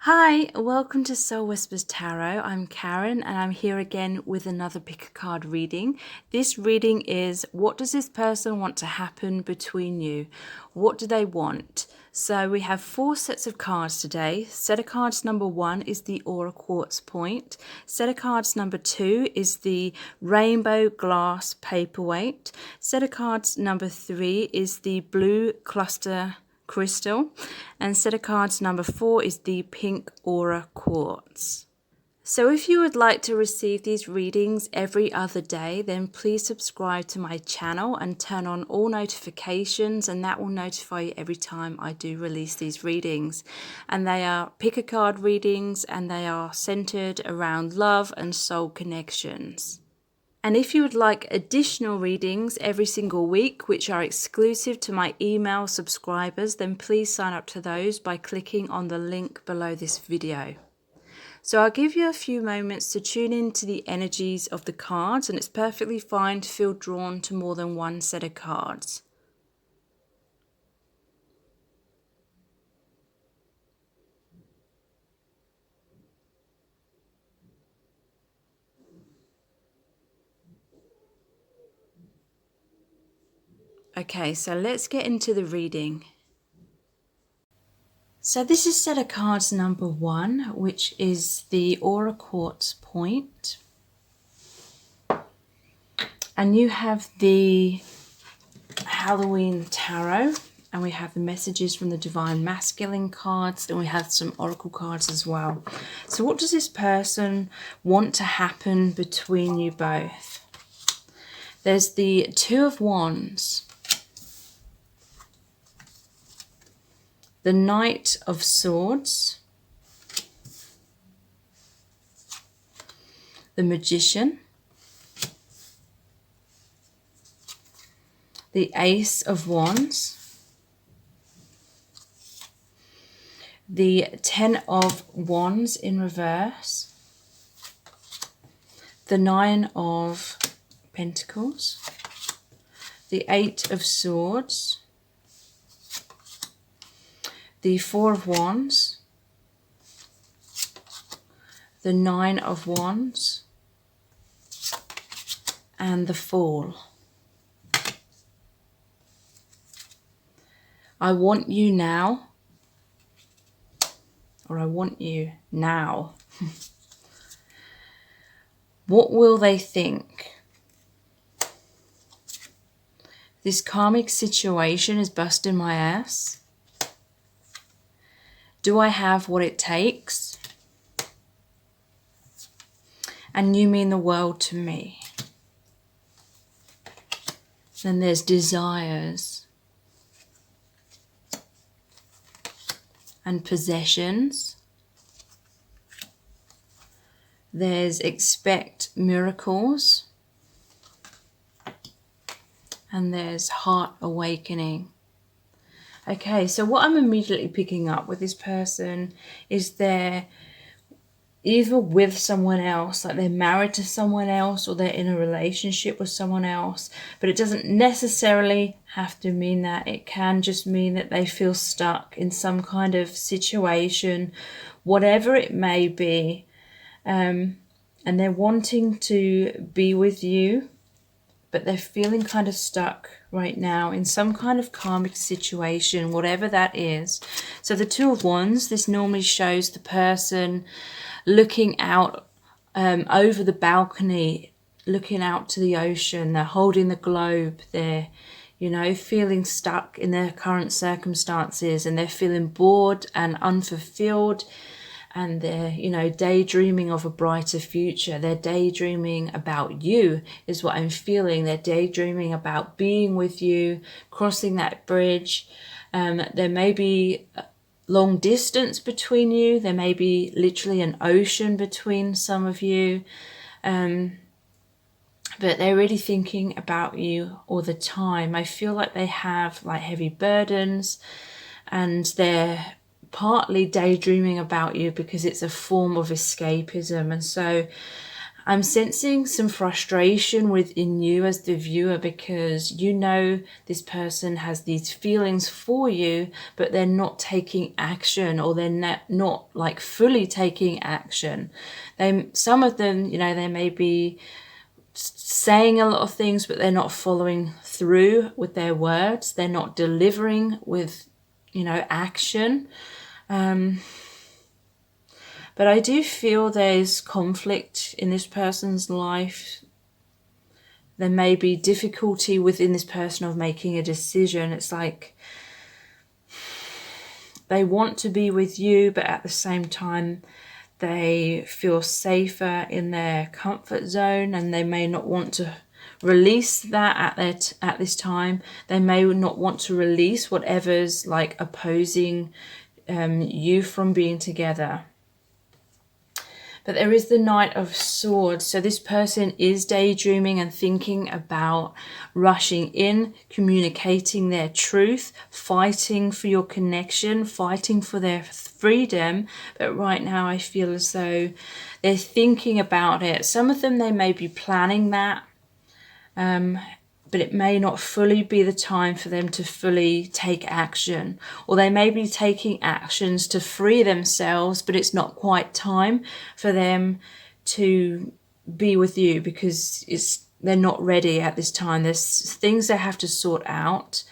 Hi, welcome to Soul Whispers Tarot. I'm Karen and I'm here again with another pick a card reading. This reading is, what does this person want to happen between you? What do they want? So we have 4 sets of cards today. Set of cards number 1 is the Aura Quartz Point. Set of cards number 2 is the Rainbow Glass Paperweight. Set of cards number 3 is the Blue Cluster Crystal, and set of cards number 4 is the Pink Aura Quartz. So if you would like to receive these readings every other day, then please subscribe to my channel and turn on all notifications, and that will notify you every time I do release these readings. And they are pick a card readings, and they are centered around love and soul connections. And if you would like additional readings every single week, which are exclusive to my email subscribers, then please sign up to those by clicking on the link below this video. So I'll give you a few moments to tune into the energies of the cards, and it's perfectly fine to feel drawn to more than one set of cards. Okay, so let's get into the reading. So this is set of cards number 1, which is the Aura Quartz Point. And you have the Halloween Tarot, and we have the messages from the Divine Masculine cards, and we have some Oracle cards as well. So what does this person want to happen between you both? There's the Two of Wands, the Knight of Swords, the Magician, the Ace of Wands, the Ten of Wands in reverse, the Nine of Pentacles, the Eight of Swords, the Four of Wands, the Nine of Wands, and the Fool. I want you now, or I want you now. What will they think? This karmic situation is busting my ass. Do I have what it takes? And you mean the world to me. Then there's desires and possessions. There's expect miracles. And there's heart awakening. Okay, so what I'm immediately picking up with this person is they're either with someone else, like they're married to someone else, or they're in a relationship with someone else. But it doesn't necessarily have to mean that. It can just mean that they feel stuck in some kind of situation, whatever it may be. And they're wanting to be with you, but they're feeling kind of stuck right now in some kind of karmic situation, whatever that is. So the Two of Wands, this normally shows the person looking out over the balcony, looking out to the ocean. They're holding the globe. They're, feeling stuck in their current circumstances, and they're feeling bored and unfulfilled. And they're, daydreaming of a brighter future. They're daydreaming about you, is what I'm feeling. They're daydreaming about being with you, crossing that bridge. There may be long distance between you. There may be literally an ocean between some of you. But they're really thinking about you all the time. I feel like they have like heavy burdens, and they're partly daydreaming about you because it's a form of escapism. And so I'm sensing some frustration within you as the viewer, because you know this person has these feelings for you, but they're not taking action, or they're not like fully taking action. Some of them, they may be saying a lot of things, but they're not following through with their words. They're not delivering with, action. But I do feel there's conflict in this person's life. There may be difficulty within this person of making a decision. It's like they want to be with you, but at the same time, they feel safer in their comfort zone, and they may not want to release that at this time. They may not want to release whatever's like opposing you from being together. But there is the Knight of Swords. So this person is daydreaming and thinking about rushing in, communicating their truth, fighting for your connection, fighting for their freedom. But right now I feel as though they're thinking about it. Some of them, they may be planning that. But it may not fully be the time for them to fully take action. Or they may be taking actions to free themselves, but it's not quite time for them to be with you, because they're not ready at this time. There's things they have to sort out,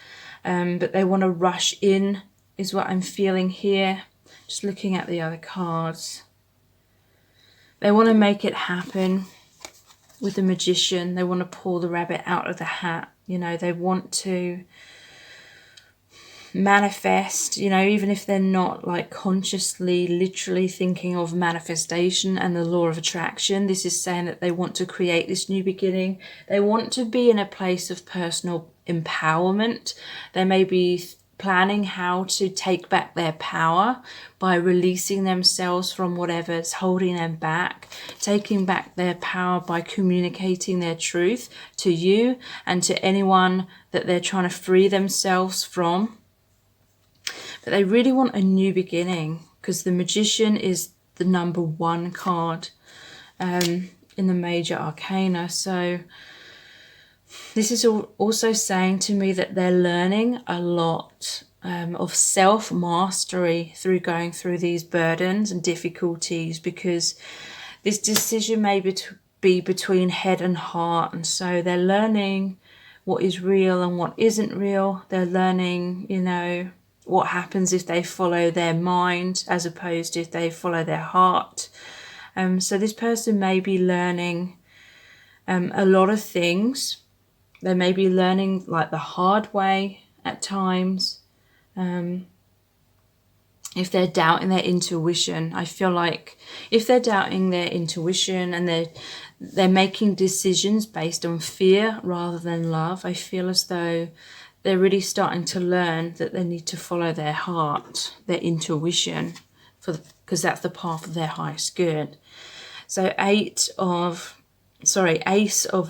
but they want to rush in, is what I'm feeling here. Just looking at the other cards. They want to make it happen. With the Magician, they want to pull the rabbit out of the hat. They want to manifest, even if they're not like consciously, literally thinking of manifestation and the law of attraction. This is saying that they want to create this new beginning. They want to be in a place of personal empowerment. They may be planning how to take back their power by releasing themselves from whatever's holding them back, taking back their power by communicating their truth to you and to anyone that they're trying to free themselves from. But they really want a new beginning, because the Magician is the number 1 card in the major arcana. So this is also saying to me that they're learning a lot of self-mastery through going through these burdens and difficulties, because this decision may be between head and heart. And so they're learning what is real and what isn't real. They're learning, what happens if they follow their mind as opposed to if they follow their heart. So this person may be learning a lot of things. They may be learning like the hard way at times. If they're doubting their intuition, I feel like if they're doubting their intuition and they're making decisions based on fear rather than love, I feel as though they're really starting to learn that they need to follow their heart, their intuition, because that's the path of their highest good. So Ace of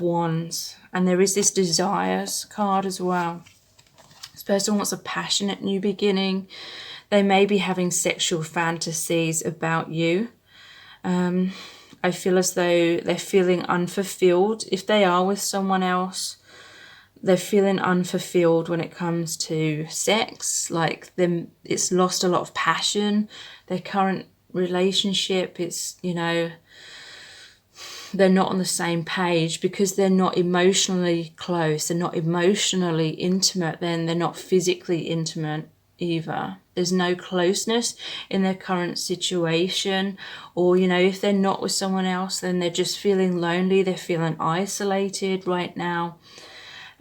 Wands. And there is this Desires card as well. This person wants a passionate new beginning. They may be having sexual fantasies about you. I feel as though they're feeling unfulfilled. If they are with someone else, they're feeling unfulfilled when it comes to sex. Like it's lost a lot of passion. Their current relationship, they're not on the same page, because they're not emotionally close, they're not emotionally intimate, then they're not physically intimate either. There's no closeness in their current situation. Or, if they're not with someone else, then they're just feeling lonely, they're feeling isolated right now.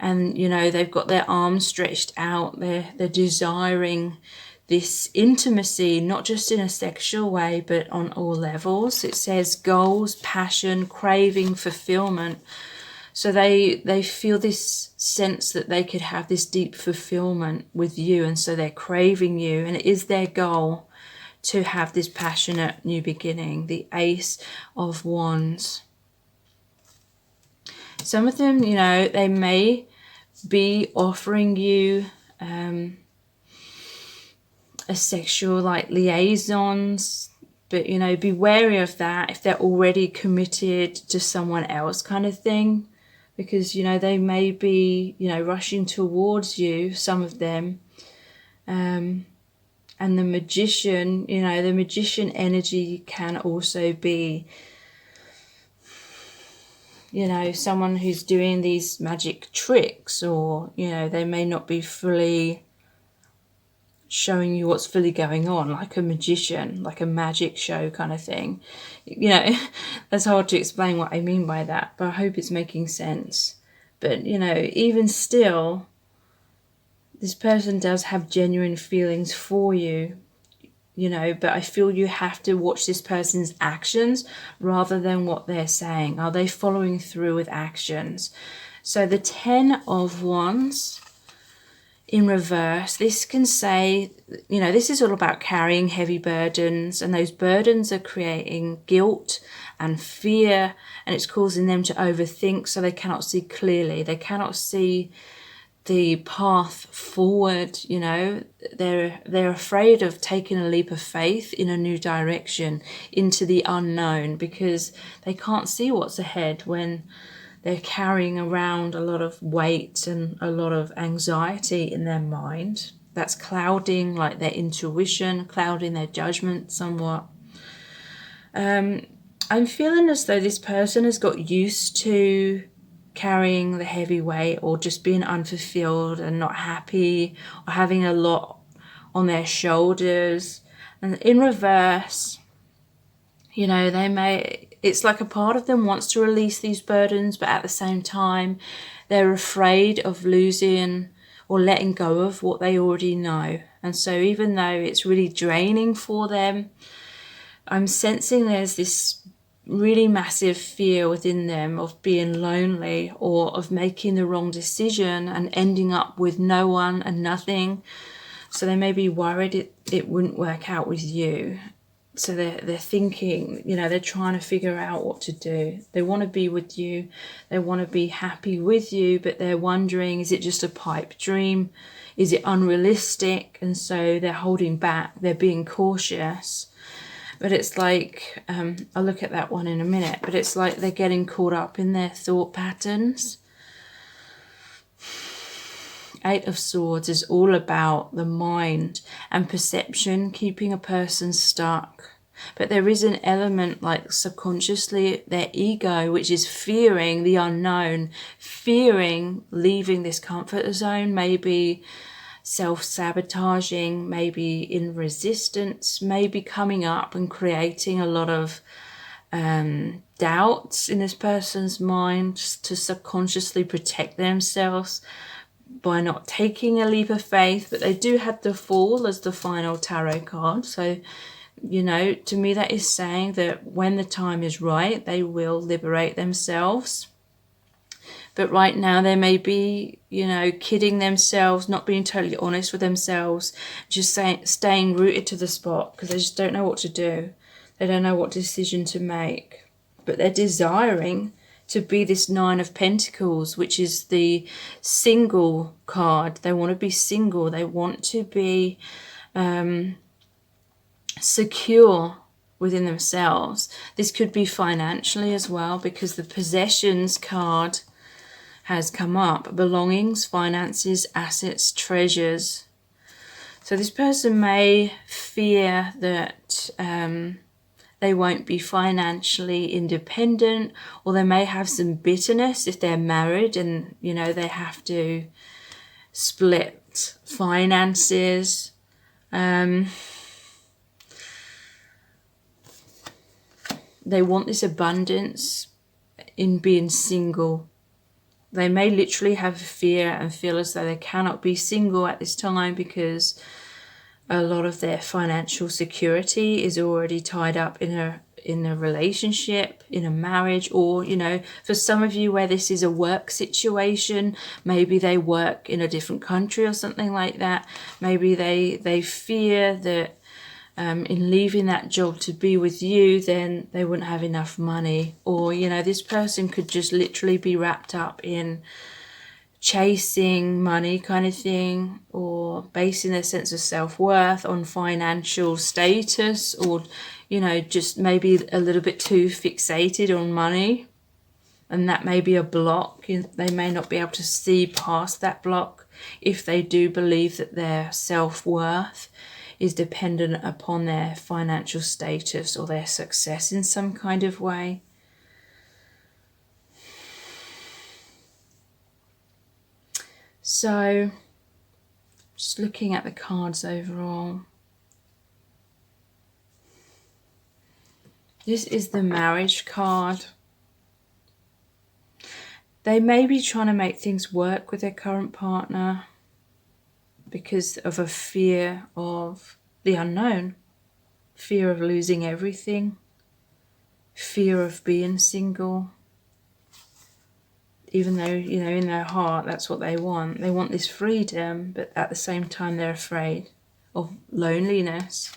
And, they've got their arms stretched out, they're desiring this intimacy, not just in a sexual way, but on all levels. It says goals, passion, craving, fulfillment. So they feel this sense that they could have this deep fulfillment with you, and so they're craving you, and it is their goal to have this passionate new beginning. The Ace of Wands. Some of them, they may be offering you a sexual liaisons, But, you know, be wary of that if they're already committed to someone else kind of thing. Because, you know, they may be, you know, rushing towards you, some of them. And the magician, you know, the magician energy can also be, you know, someone who's doing these magic tricks, or, you know, they may not be fully showing you what's fully going on, like a magician, like a magic show kind of thing. You know, that's hard to explain what I mean by that, but I hope it's making sense. But, you know, even still, this person does have genuine feelings for you, you know, but I feel you have to watch this person's actions rather than what they're saying. Are they following through with actions? So the 10 of Wands in reverse, this can say, you know, this is all about carrying heavy burdens, and those burdens are creating guilt and fear, and it's causing them to overthink, so they cannot see clearly. They cannot see the path forward, you know. They're afraid of taking a leap of faith in a new direction into the unknown, because they can't see what's ahead when they're carrying around a lot of weight and a lot of anxiety in their mind. That's clouding like their intuition, clouding their judgment somewhat. I'm feeling as though this person has got used to carrying the heavy weight, or just being unfulfilled and not happy, or having a lot on their shoulders. And in reverse, you know, it's like a part of them wants to release these burdens, but at the same time, they're afraid of losing or letting go of what they already know. And so even though it's really draining for them, I'm sensing there's this really massive fear within them of being lonely, or of making the wrong decision and ending up with no one and nothing. So they may be worried it wouldn't work out with you. So they're thinking, you know, they're trying to figure out what to do. They want to be with you. They want to be happy with you, but they're wondering, is it just a pipe dream? Is it unrealistic? And so they're holding back. They're being cautious. But it's like, I'll look at that one in a minute, but it's like they're getting caught up in their thought patterns. 8 of Swords is all about the mind and perception, keeping a person stuck. But there is an element, like subconsciously, their ego, which is fearing the unknown, fearing leaving this comfort zone, maybe self-sabotaging, maybe in resistance, maybe coming up and creating a lot of doubts in this person's mind to subconsciously protect themselves by not taking a leap of faith. But they do have the Fool as the final tarot card. So, you know, to me that is saying that when the time is right, they will liberate themselves. But right now they may be, you know, kidding themselves, not being totally honest with themselves, just staying rooted to the spot because they just don't know what to do. They don't know what decision to make. But they're desiring to be this 9 of Pentacles, which is the single card. They want to be single. They want to be secure within themselves. This could be financially as well, because the possessions card has come up. Belongings, finances, assets, treasures. So this person may fear that they won't be financially independent, or they may have some bitterness if they're married and, you know, they have to split finances. They want this abundance in being single. They may literally have fear and feel as though they cannot be single at this time because a lot of their financial security is already tied up in a relationship, in a marriage, or, you know, for some of you where this is a work situation, maybe they work in a different country or something like that. Maybe they fear that in leaving that job to be with you, then they wouldn't have enough money. Or, you know, this person could just literally be wrapped up in chasing money kind of thing, or basing their sense of self-worth on financial status, or, you know, just maybe a little bit too fixated on money, and that may be a block. They may not be able to see past that block if they do believe that their self-worth is dependent upon their financial status or their success in some kind of way. So, just looking at the cards overall. This is the marriage card. They may be trying to make things work with their current partner because of a fear of the unknown, fear of losing everything, fear of being single. Even though, you know, in their heart, that's what they want. They want this freedom, but at the same time, they're afraid of loneliness.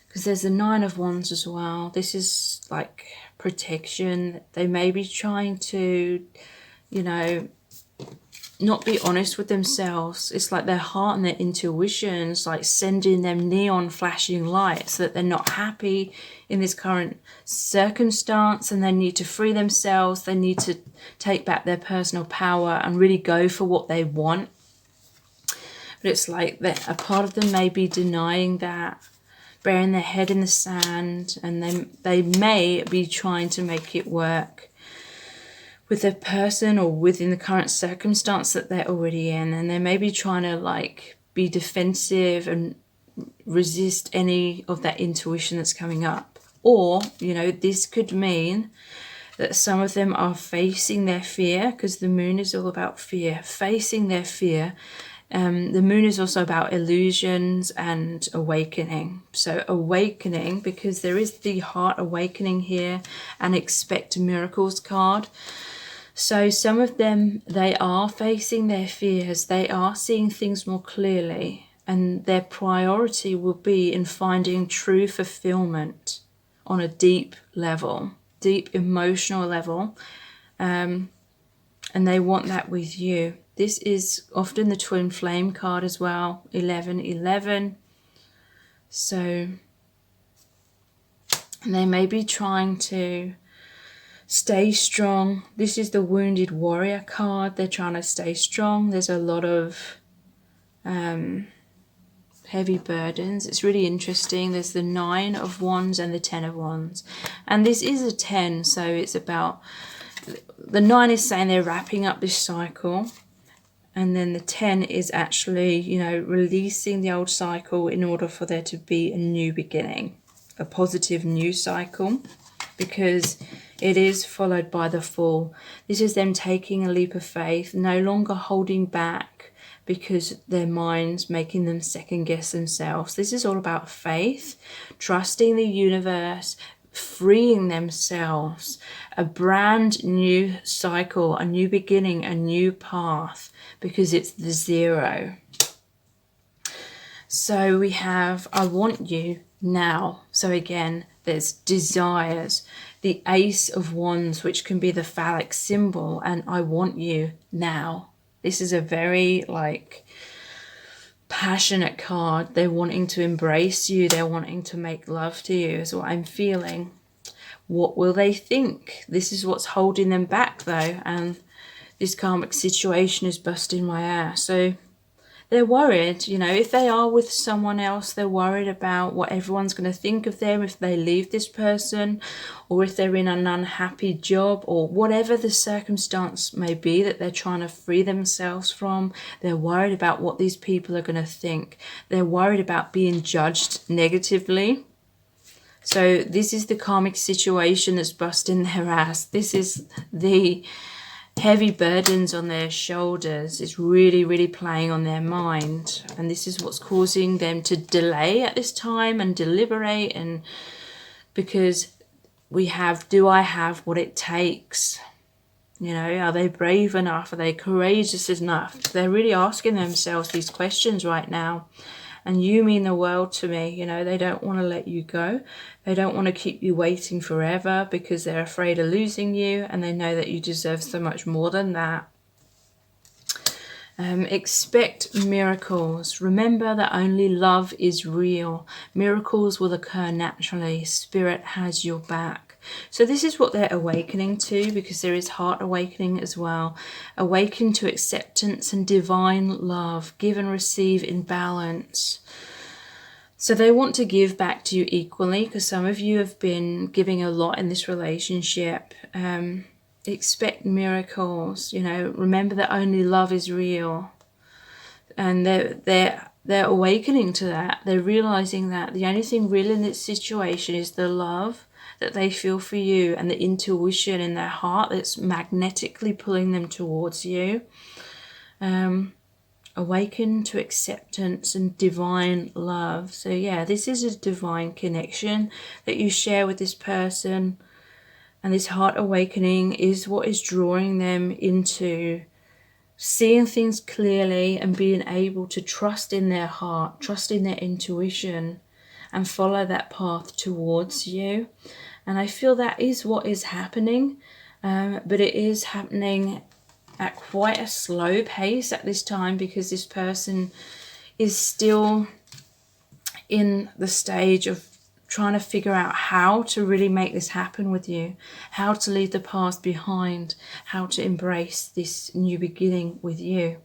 Because there's the 9 of Wands as well. This is like protection. They may be trying to, you know, not be honest with themselves. It's like their heart and their intuition's like sending them neon flashing lights that they're not happy in this current circumstance, and they need to free themselves. They need to take back their personal power and really go for what they want. But it's like that a part of them may be denying that, burying their head in the sand, and they may be trying to make it work with the person or within the current circumstance that they're already in. And they may be trying to like be defensive and resist any of that intuition that's coming up. Or, you know, this could mean that some of them are facing their fear, because the moon is all about fear, facing their fear. The moon is also about illusions and awakening. So awakening, because there is the heart awakening here and expect miracles card. So some of them, they are facing their fears. They are seeing things more clearly, and their priority will be in finding true fulfillment on a deep level, deep emotional level. And they want that with you. This is often the twin flame card as well, 1111. So they may be trying to stay strong. This is the wounded warrior card. They're trying to stay strong. There's a lot of heavy burdens. It's really interesting. There's the 9 of Wands and the 10 of Wands. And this is a 10, so it's about... The 9 is saying they're wrapping up this cycle. And then the 10 is actually, you know, releasing the old cycle in order for there to be a new beginning. A positive new cycle. Because it is followed by the Fool. This is them taking a leap of faith, no longer holding back because their mind's making them second guess themselves. This is all about faith, trusting the universe, freeing themselves, a brand new cycle, a new beginning, a new path, because it's the 0. So we have, I want you now. So again, there's desires, the Ace of Wands, which can be the phallic symbol, and I want you now. This is a very like passionate card. They're wanting to embrace you. They're wanting to make love to you is what I'm feeling. What will they think? This is what's holding them back though, and this karmic situation is busting my ass. So they're worried, you know, if they are with someone else, they're worried about what everyone's going to think of them if they leave this person, or if they're in an unhappy job, or whatever the circumstance may be that they're trying to free themselves from. They're worried about what these people are going to think. They're worried about being judged negatively. So this is the karmic situation that's busting their ass. This is the heavy burdens on their shoulders. Is really, really playing on their mind. And this is what's causing them to delay at this time and deliberate. And because we have, do I have what it takes? You know, are they brave enough? Are they courageous enough? They're really asking themselves these questions right now. And you mean the world to me. You know, they don't want to let you go. They don't want to keep you waiting forever because they're afraid of losing you. And they know that you deserve so much more than that. Expect miracles. Remember that only love is real. Miracles will occur naturally. Spirit has your back. So this is what they're awakening to, because there is heart awakening as well. Awaken to acceptance and divine love. Give and receive in balance. So they want to give back to you equally, because some of you have been giving a lot in this relationship. Expect miracles, remember that only love is real. And they're awakening to that. They're realizing that the only thing real in this situation is the love that they feel for you and the intuition in their heart that's magnetically pulling them towards you. Awaken to acceptance and divine love. So yeah, this is a divine connection that you share with this person. And this heart awakening is what is drawing them into seeing things clearly and being able to trust in their heart, trust in their intuition, and follow that path towards you. And I feel that is what is happening, but it is happening at quite a slow pace at this time, because this person is still in the stage of trying to figure out how to really make this happen with you, how to leave the past behind, how to embrace this new beginning with you.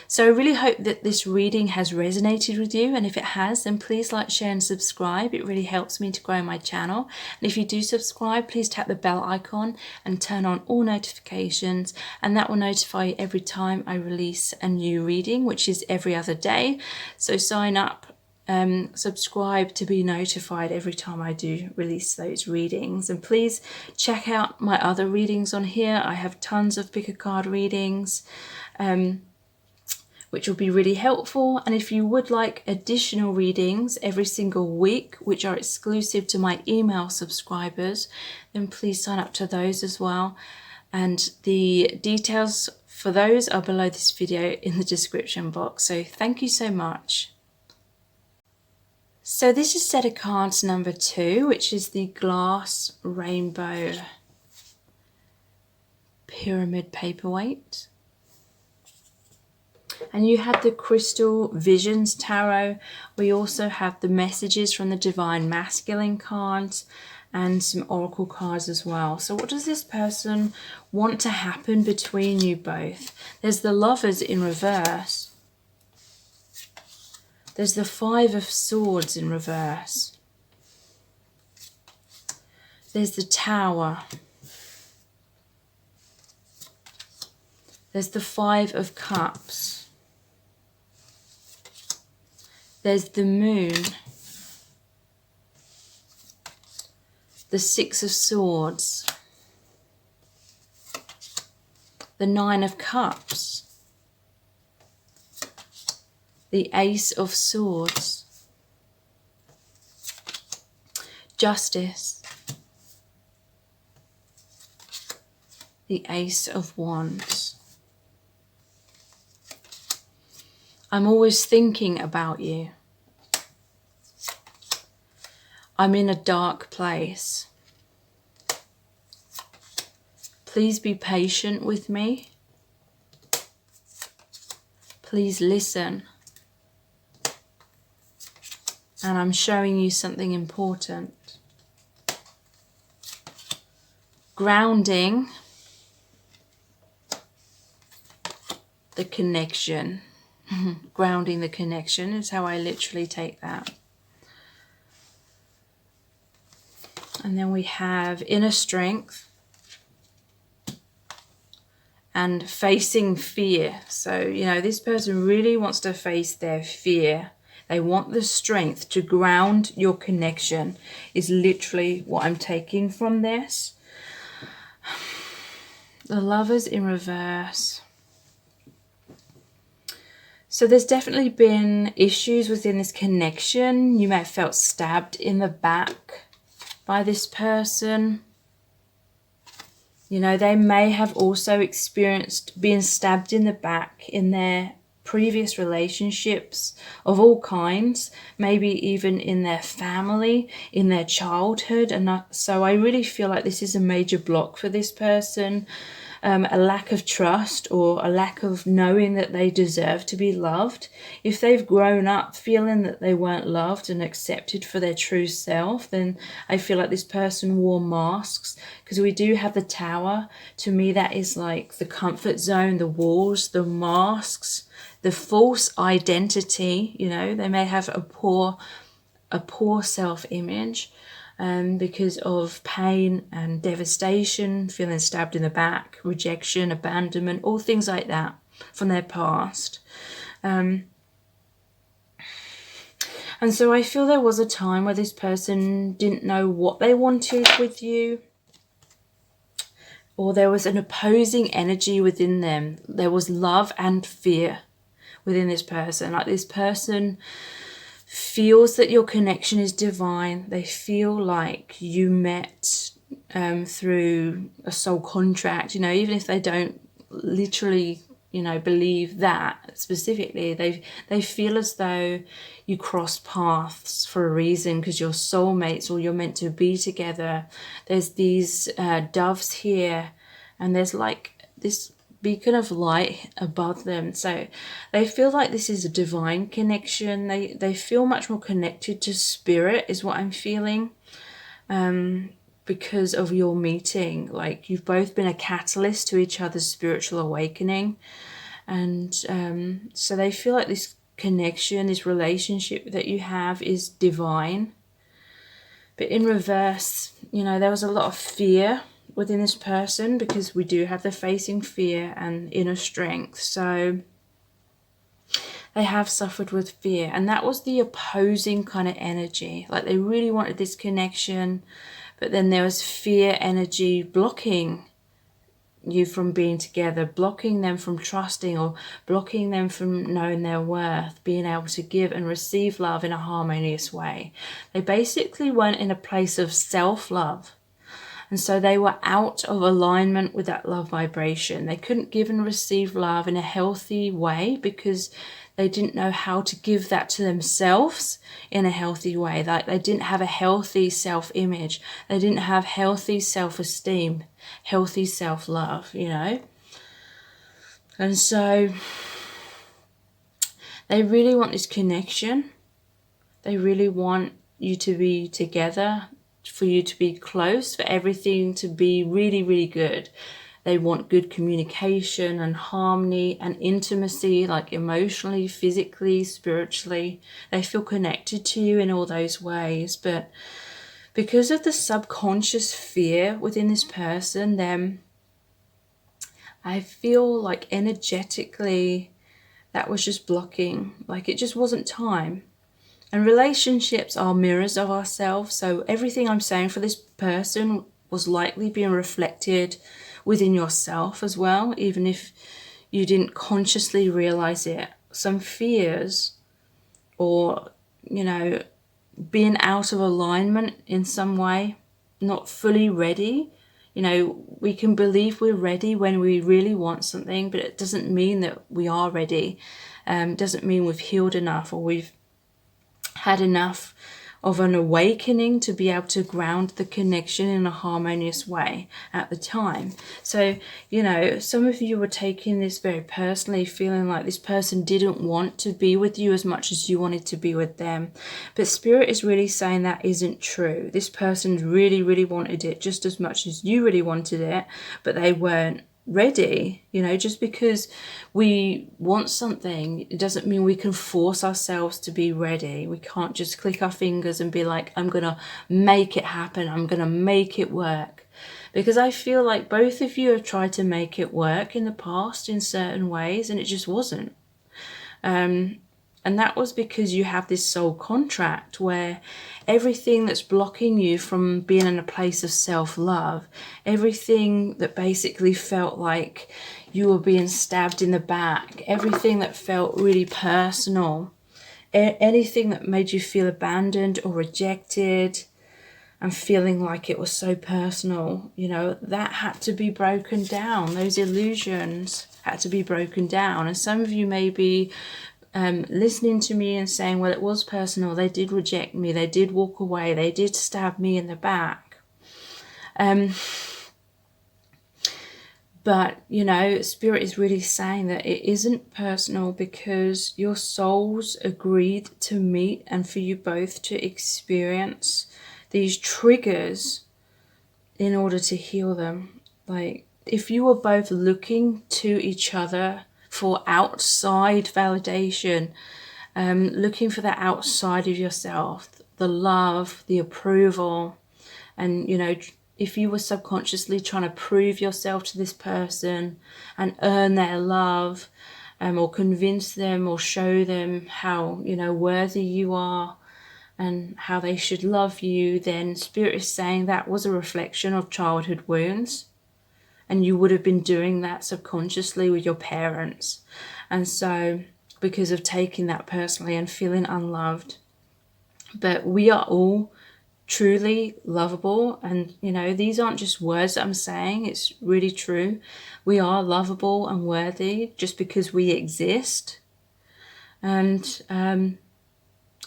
So I really hope that this reading has resonated with you, and if it has, then please like, share and subscribe. It really helps me to grow my channel. And if you do subscribe, please tap the bell icon and turn on all notifications, and that will notify you every time I release a new reading, which is every other day. So sign up, subscribe to be notified every time I do release those readings. And please check out my other readings on here. I have tons of pick a card readings, which will be really helpful. And if you would like additional readings every single week, which are exclusive to my email subscribers, then please sign up to those as well. And the details for those are below this video in the description box. So thank you so much. So this is set of cards number 2, which is the glass rainbow pyramid paperweight. And you have the crystal visions tarot. We also have the messages from the divine masculine cards and some oracle cards as well. So what does this person want to happen between you both? There's the lovers in reverse. There's the 5 of swords in reverse. There's the tower. There's the 5 of cups. There's the moon. The 6 of swords. The 9 of cups. The Ace of Swords, Justice, the Ace of Wands. I'm always thinking about you. I'm in a dark place. Please be patient with me. Please listen. And I'm showing you something important. Grounding the connection. Grounding the connection is how I literally take that. And then we have inner strength and facing fear. So, this person really wants to face their fear. They want the strength to ground your connection, is literally what I'm taking from this. The lovers in reverse. So there's definitely been issues within this connection. You may have felt stabbed in the back by this person. They may have also experienced being stabbed in the back in their previous relationships of all kinds, maybe even in their family, in their childhood. And so I really feel like this is a major block for this person. a lack of trust or a lack of knowing that they deserve to be loved. If they've grown up feeling that they weren't loved and accepted for their true self, then I feel like this person wore masks, because we do have the Tower. To me, that is like the comfort zone, the walls, the masks, the false identity. You know, they may have a poor self-image, because of pain and devastation, feeling stabbed in the back, rejection, abandonment, all things like that from their past. And so I feel there was a time where this person didn't know what they wanted with you, or there was an opposing energy within them. There was love and fear within this person. Like, this person feels that your connection is divine. They feel like you met through a soul contract, you know, even if they don't literally, you know, believe that specifically, they feel as though you crossed paths for a reason, because you're soulmates or you're meant to be together. There's these doves here, and there's like this beacon of light above them. So they feel like this is a divine connection. They feel much more connected to spirit, is what I'm feeling, because of your meeting. Like, you've both been a catalyst to each other's spiritual awakening. And so they feel like this connection, this relationship that you have is divine. But in reverse, you know, there was a lot of fear within this person, because we do have the facing fear and inner strength. So they have suffered with fear, and that was the opposing kind of energy. Like, they really wanted this connection, but then there was fear energy blocking you from being together, blocking them from trusting, or blocking them from knowing their worth, being able to give and receive love in a harmonious way. They basically weren't in a place of self-love. And so they were out of alignment with that love vibration. They couldn't give and receive love in a healthy way, because they didn't know how to give that to themselves in a healthy way. Like, they didn't have a healthy self-image. They didn't have healthy self-esteem, healthy self-love, you know. And so they really want this connection. They really want you to be together, for you to be close, for everything to be really, really good. They want good communication and harmony and intimacy, like emotionally, physically, spiritually. They feel connected to you in all those ways. But because of the subconscious fear within this person, then I feel like energetically that was just blocking. Like, it just wasn't time. And relationships are mirrors of ourselves. So everything I'm saying for this person was likely being reflected within yourself as well, even if you didn't consciously realize it. Some fears, or, you know, being out of alignment in some way, not fully ready. You know, we can believe we're ready when we really want something, but it doesn't mean that we are ready. It doesn't mean we've healed enough, or we've had enough of an awakening to be able to ground the connection in a harmonious way at the time. So, you know, some of you were taking this very personally, feeling like this person didn't want to be with you as much as you wanted to be with them. But Spirit is really saying that isn't true. This person really, really wanted it just as much as you really wanted it, but they weren't ready. You know, just because we want something, it doesn't mean we can force ourselves to be ready. We can't just click our fingers and be like, I'm gonna make it happen, I'm gonna make it work. Because I feel like both of you have tried to make it work in the past in certain ways, and it just wasn't. And that was because you have this soul contract where everything that's blocking you from being in a place of self-love, everything that basically felt like you were being stabbed in the back, everything that felt really personal, anything that made you feel abandoned or rejected and feeling like it was so personal, you know, that had to be broken down. Those illusions had to be broken down. And some of you may be listening to me and saying, well, it was personal, they did reject me, they did walk away, they did stab me in the back. But, you know, Spirit is really saying that it isn't personal because your souls agreed to meet and for you both to experience these triggers in order to heal them. Like, if you were both looking to each other for outside validation, looking for that outside of yourself, the love, the approval, and, you know, if you were subconsciously trying to prove yourself to this person and earn their love, or convince them or show them how, you know, worthy you are and how they should love you, then Spirit is saying that was a reflection of childhood wounds. And you would have been doing that subconsciously with your parents. And so, because of taking that personally and feeling unloved. But we are all truly lovable, and you know, these aren't just words that I'm saying, it's really true. We are lovable and worthy just because we exist. And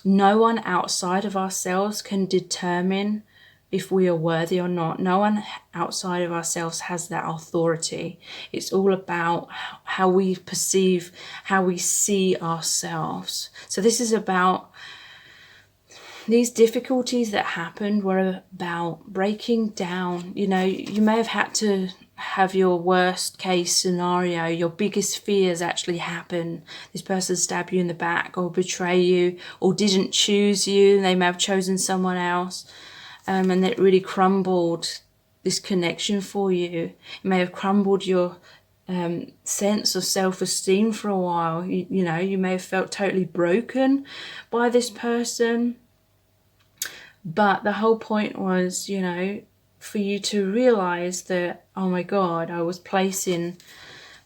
no one outside of ourselves can determine if we are worthy or not. No one outside of ourselves has that authority. It's all about how we perceive, how we see ourselves. So this is about these difficulties that happened were about breaking down. You know, you may have had to have your worst case scenario, your biggest fears actually happen. This person stabbed you in the back or betray you or didn't choose you. They may have chosen someone else, and it really crumbled this connection for you. It may have crumbled your sense of self-esteem for a while. You know, you may have felt totally broken by this person. But the whole point was, you know, for you to realize that, oh my God, I was placing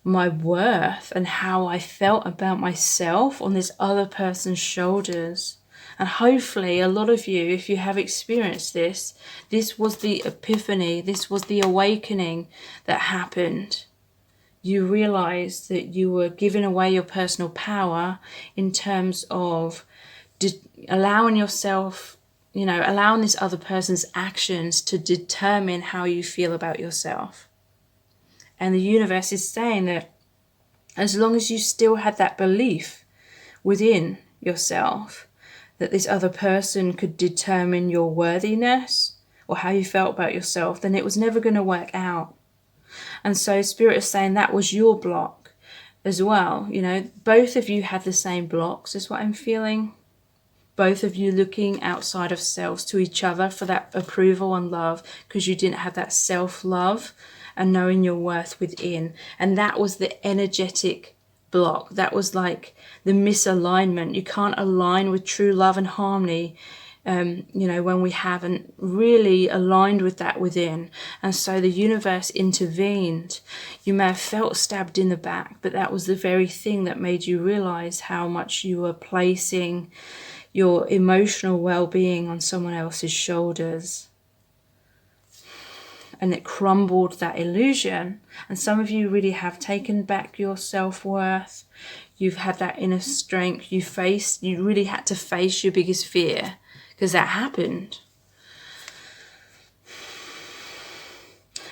my worth and how I felt about myself on this other person's shoulders. And hopefully a lot of you, if you have experienced this, this was the epiphany, this was the awakening that happened. You realized that you were giving away your personal power in terms of allowing yourself, you know, allowing this other person's actions to determine how you feel about yourself. And the universe is saying that as long as you still had that belief within yourself that this other person could determine your worthiness or how you felt about yourself, then it was never going to work out. And so Spirit is saying that was your block as well. You know, both of you had the same blocks, is what I'm feeling. Both of you looking outside of selves to each other for that approval and love because you didn't have that self-love and knowing your worth within. And that was the energetic block. That was like the misalignment. You can't align with true love and harmony, you know, when we haven't really aligned with that within. And so the universe intervened. You may have felt stabbed in the back, but that was the very thing that made you realize how much you were placing your emotional well-being on someone else's shoulders. And it crumbled that illusion. And some of you really have taken back your self-worth. You've had that inner strength. You really had to face your biggest fear because that happened.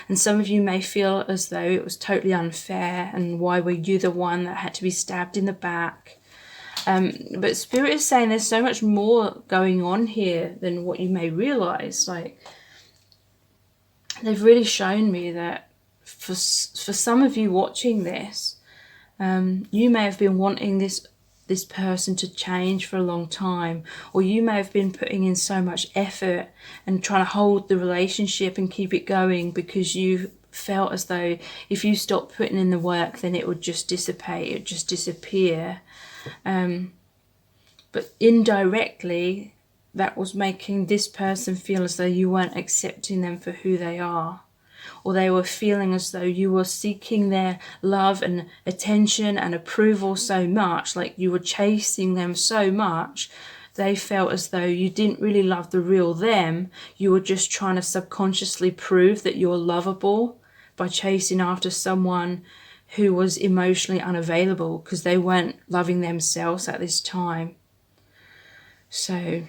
And some of you may feel as though it was totally unfair and why were you the one that had to be stabbed in the back? But Spirit is saying there's so much more going on here than what you may realize. Like, they've really shown me that for some of you watching this, you may have been wanting this person to change for a long time, or you may have been putting in so much effort and trying to hold the relationship and keep it going because you felt as though if you stopped putting in the work, then it would just dissipate, it would just disappear. But indirectly, that was making this person feel as though you weren't accepting them for who they are. Or they were feeling as though you were seeking their love and attention and approval so much, like you were chasing them so much, they felt as though you didn't really love the real them. You were just trying to subconsciously prove that you're lovable by chasing after someone who was emotionally unavailable because they weren't loving themselves at this time. So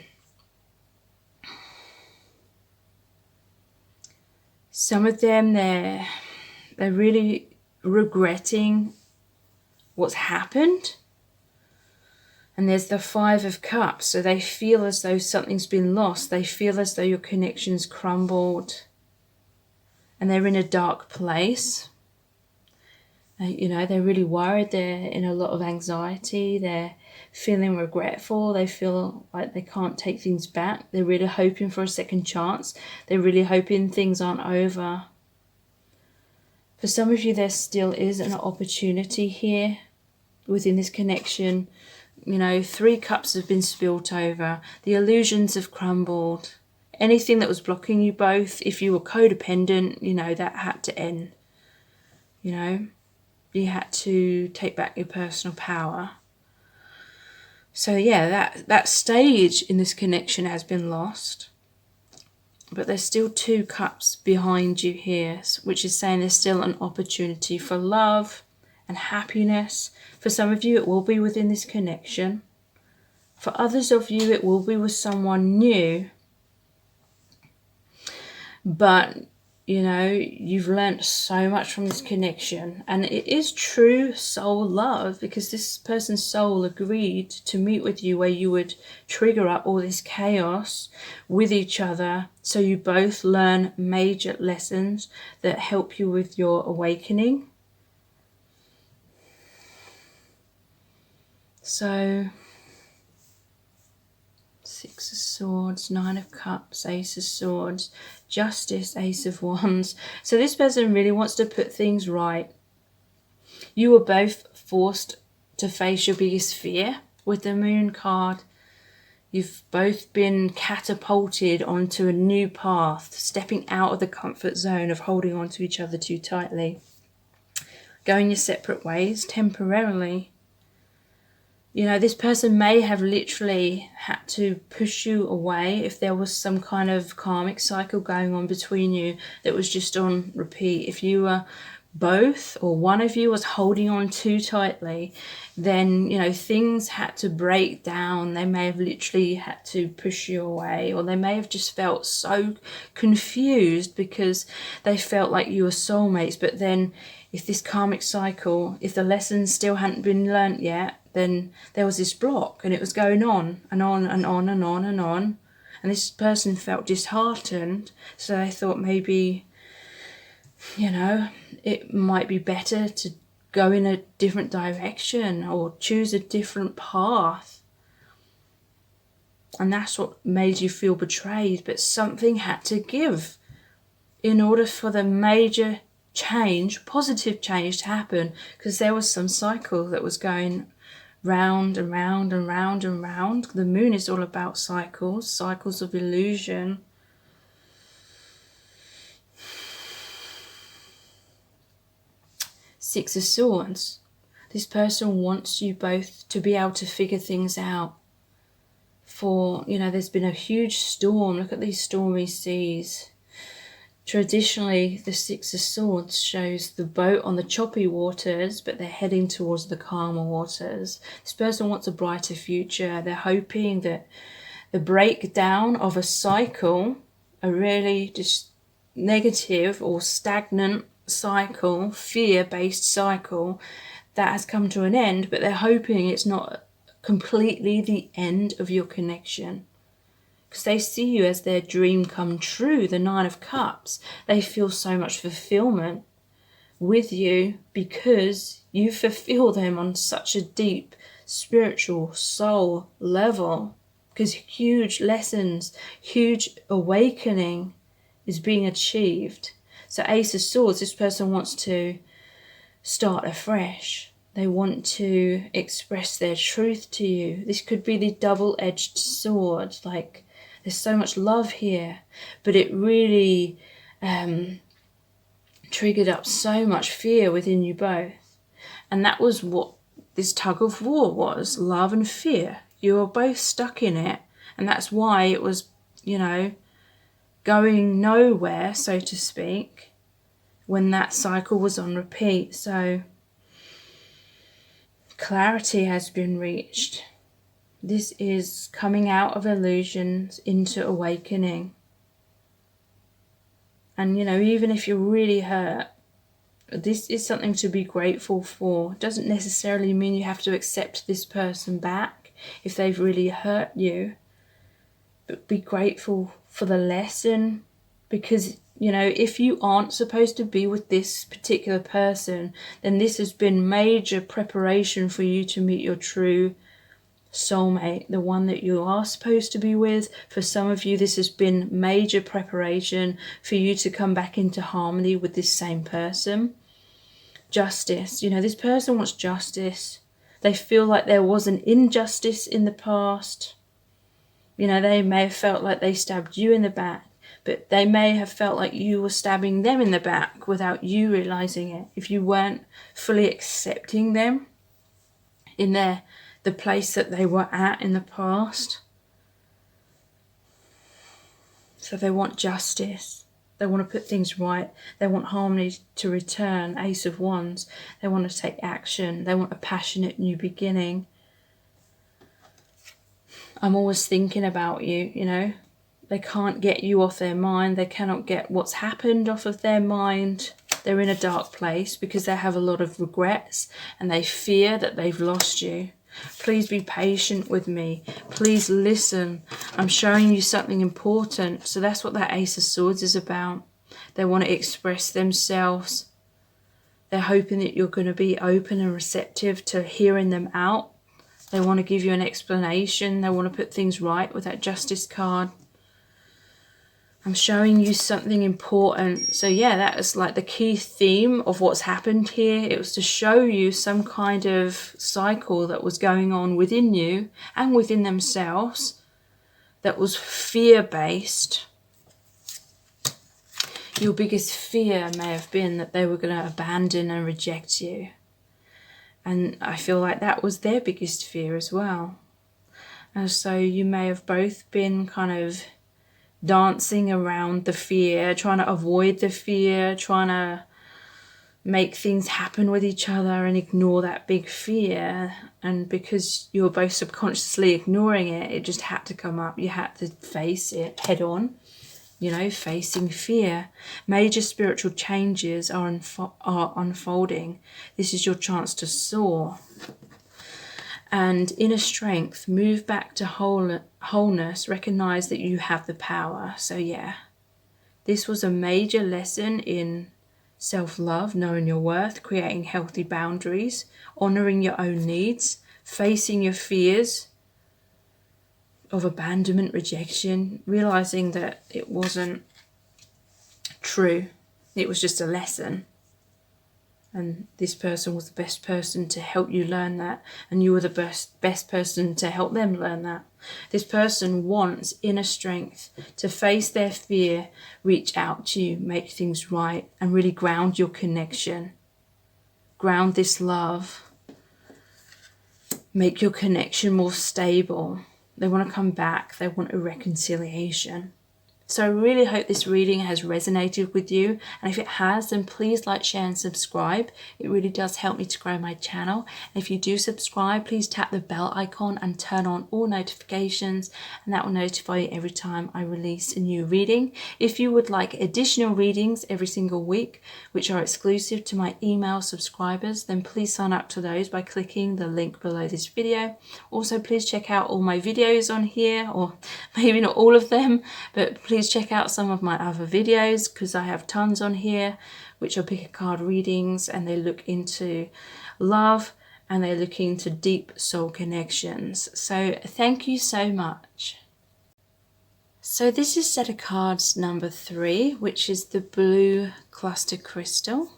some of them, they're really regretting what's happened. And there's the Five of Cups. So they feel as though something's been lost. They feel as though your connection's crumbled. And they're in a dark place. They're really worried. They're in a lot of anxiety. They're feeling regretful. They feel like they can't take things back. They're really hoping for a second chance. They're really hoping things aren't over. For some of you, there still is an opportunity here within this connection. 3 cups have been spilt over. The illusions have crumbled. Anything that was blocking you both, if you were codependent, that had to end. You had to take back your personal power. So yeah, that stage in this connection has been lost. But there's still 2 cups behind you here, which is saying there's still an opportunity for love and happiness. For some of you, it will be within this connection. For others of you, it will be with someone new. But, you've learnt so much from this connection. And it is true soul love, because this person's soul agreed to meet with you where you would trigger up all this chaos with each other. So you both learn major lessons that help you with your awakening. So 6 of Swords, 9 of Cups, Ace of Swords, Justice, Ace of Wands. So this person really wants to put things right. You were both forced to face your biggest fear with the Moon card. You've both been catapulted onto a new path, stepping out of the comfort zone of holding on to each other too tightly. Going your separate ways temporarily. This person may have literally had to push you away if there was some kind of karmic cycle going on between you that was just on repeat. If you were both or one of you was holding on too tightly, then, things had to break down. They may have literally had to push you away, or they may have just felt so confused because they felt like you were soulmates. But then if this karmic cycle, if the lessons still hadn't been learnt yet, then there was this block and it was going on and on and on and on and on. And this person felt disheartened. So they thought maybe, it might be better to go in a different direction or choose a different path. And that's what made you feel betrayed. But something had to give in order for the major change, positive change to happen, because there was some cycle that was going round and round and round and round. The moon is all about cycles, cycles of illusion. Six of Swords. This person wants you both to be able to figure things out. For, there's been a huge storm. Look at these stormy seas. Traditionally, the Six of Swords shows the boat on the choppy waters, but they're heading towards the calmer waters. This person wants a brighter future. They're hoping that the breakdown of a cycle, a really just negative or stagnant cycle, fear-based cycle, that has come to an end, but they're hoping it's not completely the end of your connection. Because they see you as their dream come true, the 9 of Cups. They feel so much fulfillment with you because you fulfill them on such a deep spiritual soul level. Because huge lessons, huge awakening is being achieved. So Ace of Swords, this person wants to start afresh. They want to express their truth to you. This could be the double-edged sword, like there's so much love here, but it really triggered up so much fear within you both. And that was what this tug of war was, love and fear. You were both stuck in it, and that's why it was, going nowhere, so to speak, when that cycle was on repeat. So clarity has been reached. This is coming out of illusions into awakening. And, even if you're really hurt, This is something to be grateful for. It doesn't necessarily mean you have to accept this person back if they've really hurt you. But be grateful for the lesson, because, you know, if you aren't supposed to be with this particular person, then this has been major preparation for you to meet your true soulmate, the one that you are supposed to be with. For some of you, this has been major preparation for you to come back into harmony with this same person. Justice. You know, this person wants justice. They feel like there was an injustice in the past. You know, they may have felt like they stabbed you in the back, but they may have felt like you were stabbing them in the back without you realizing it. If you weren't fully accepting them in the place that they were at in the past. So they want justice. They want to put things right. They want harmony to return. Ace of Wands. They want to take action. They want a passionate new beginning. I'm always thinking about you, you know. They can't get you off their mind. They cannot get what's happened off of their mind. They're in a dark place because they have a lot of regrets and they fear that they've lost you. Please be patient with me. Please listen. I'm showing you something important. So that's what that Ace of Swords is about. They want to express themselves. They're hoping that you're going to be open and receptive to hearing them out. They want to give you an explanation. They want to put things right with that Justice card. I'm showing you something important. So yeah, that is like the key theme of what's happened here. It was to show you some kind of cycle that was going on within you and within themselves that was fear-based. Your biggest fear may have been that they were going to abandon and reject you. And I feel like that was their biggest fear as well. And so you may have both been kind of dancing around the fear, trying to avoid the fear, trying to make things happen with each other and ignore that big fear. And because you were both subconsciously ignoring it, it just had to come up. You had to face it head on, you know, facing fear. Major spiritual changes are unfolding. This is your chance to soar. And inner strength, move back to wholeness, recognize that you have the power. So yeah, this was a major lesson in self-love, knowing your worth, creating healthy boundaries, honoring your own needs, facing your fears of abandonment, rejection, realizing that it wasn't true. It was just a lesson. And this person was the best person to help you learn that. And you were the best person to help them learn that. This person wants inner strength to face their fear, reach out to you, make things right, and really ground your connection. Ground this love. Make your connection more stable. They want to come back. They want a reconciliation. So I really hope this reading has resonated with you, and if it has, then please like, share and subscribe. It really does help me to grow my channel. And if you do subscribe, please tap the bell icon and turn on all notifications, and that will notify you every time I release a new reading. If you would like additional readings every single week, which are exclusive to my email subscribers, then please sign up to those by clicking the link below this video. Also, please check out all my videos on here, or maybe not all of them, but please check out some of my other videos because I have tons on here which are pick a card readings, and they look into love and they look into deep soul connections. So thank you so much. So this is set of cards number 3, which is the blue cluster crystal.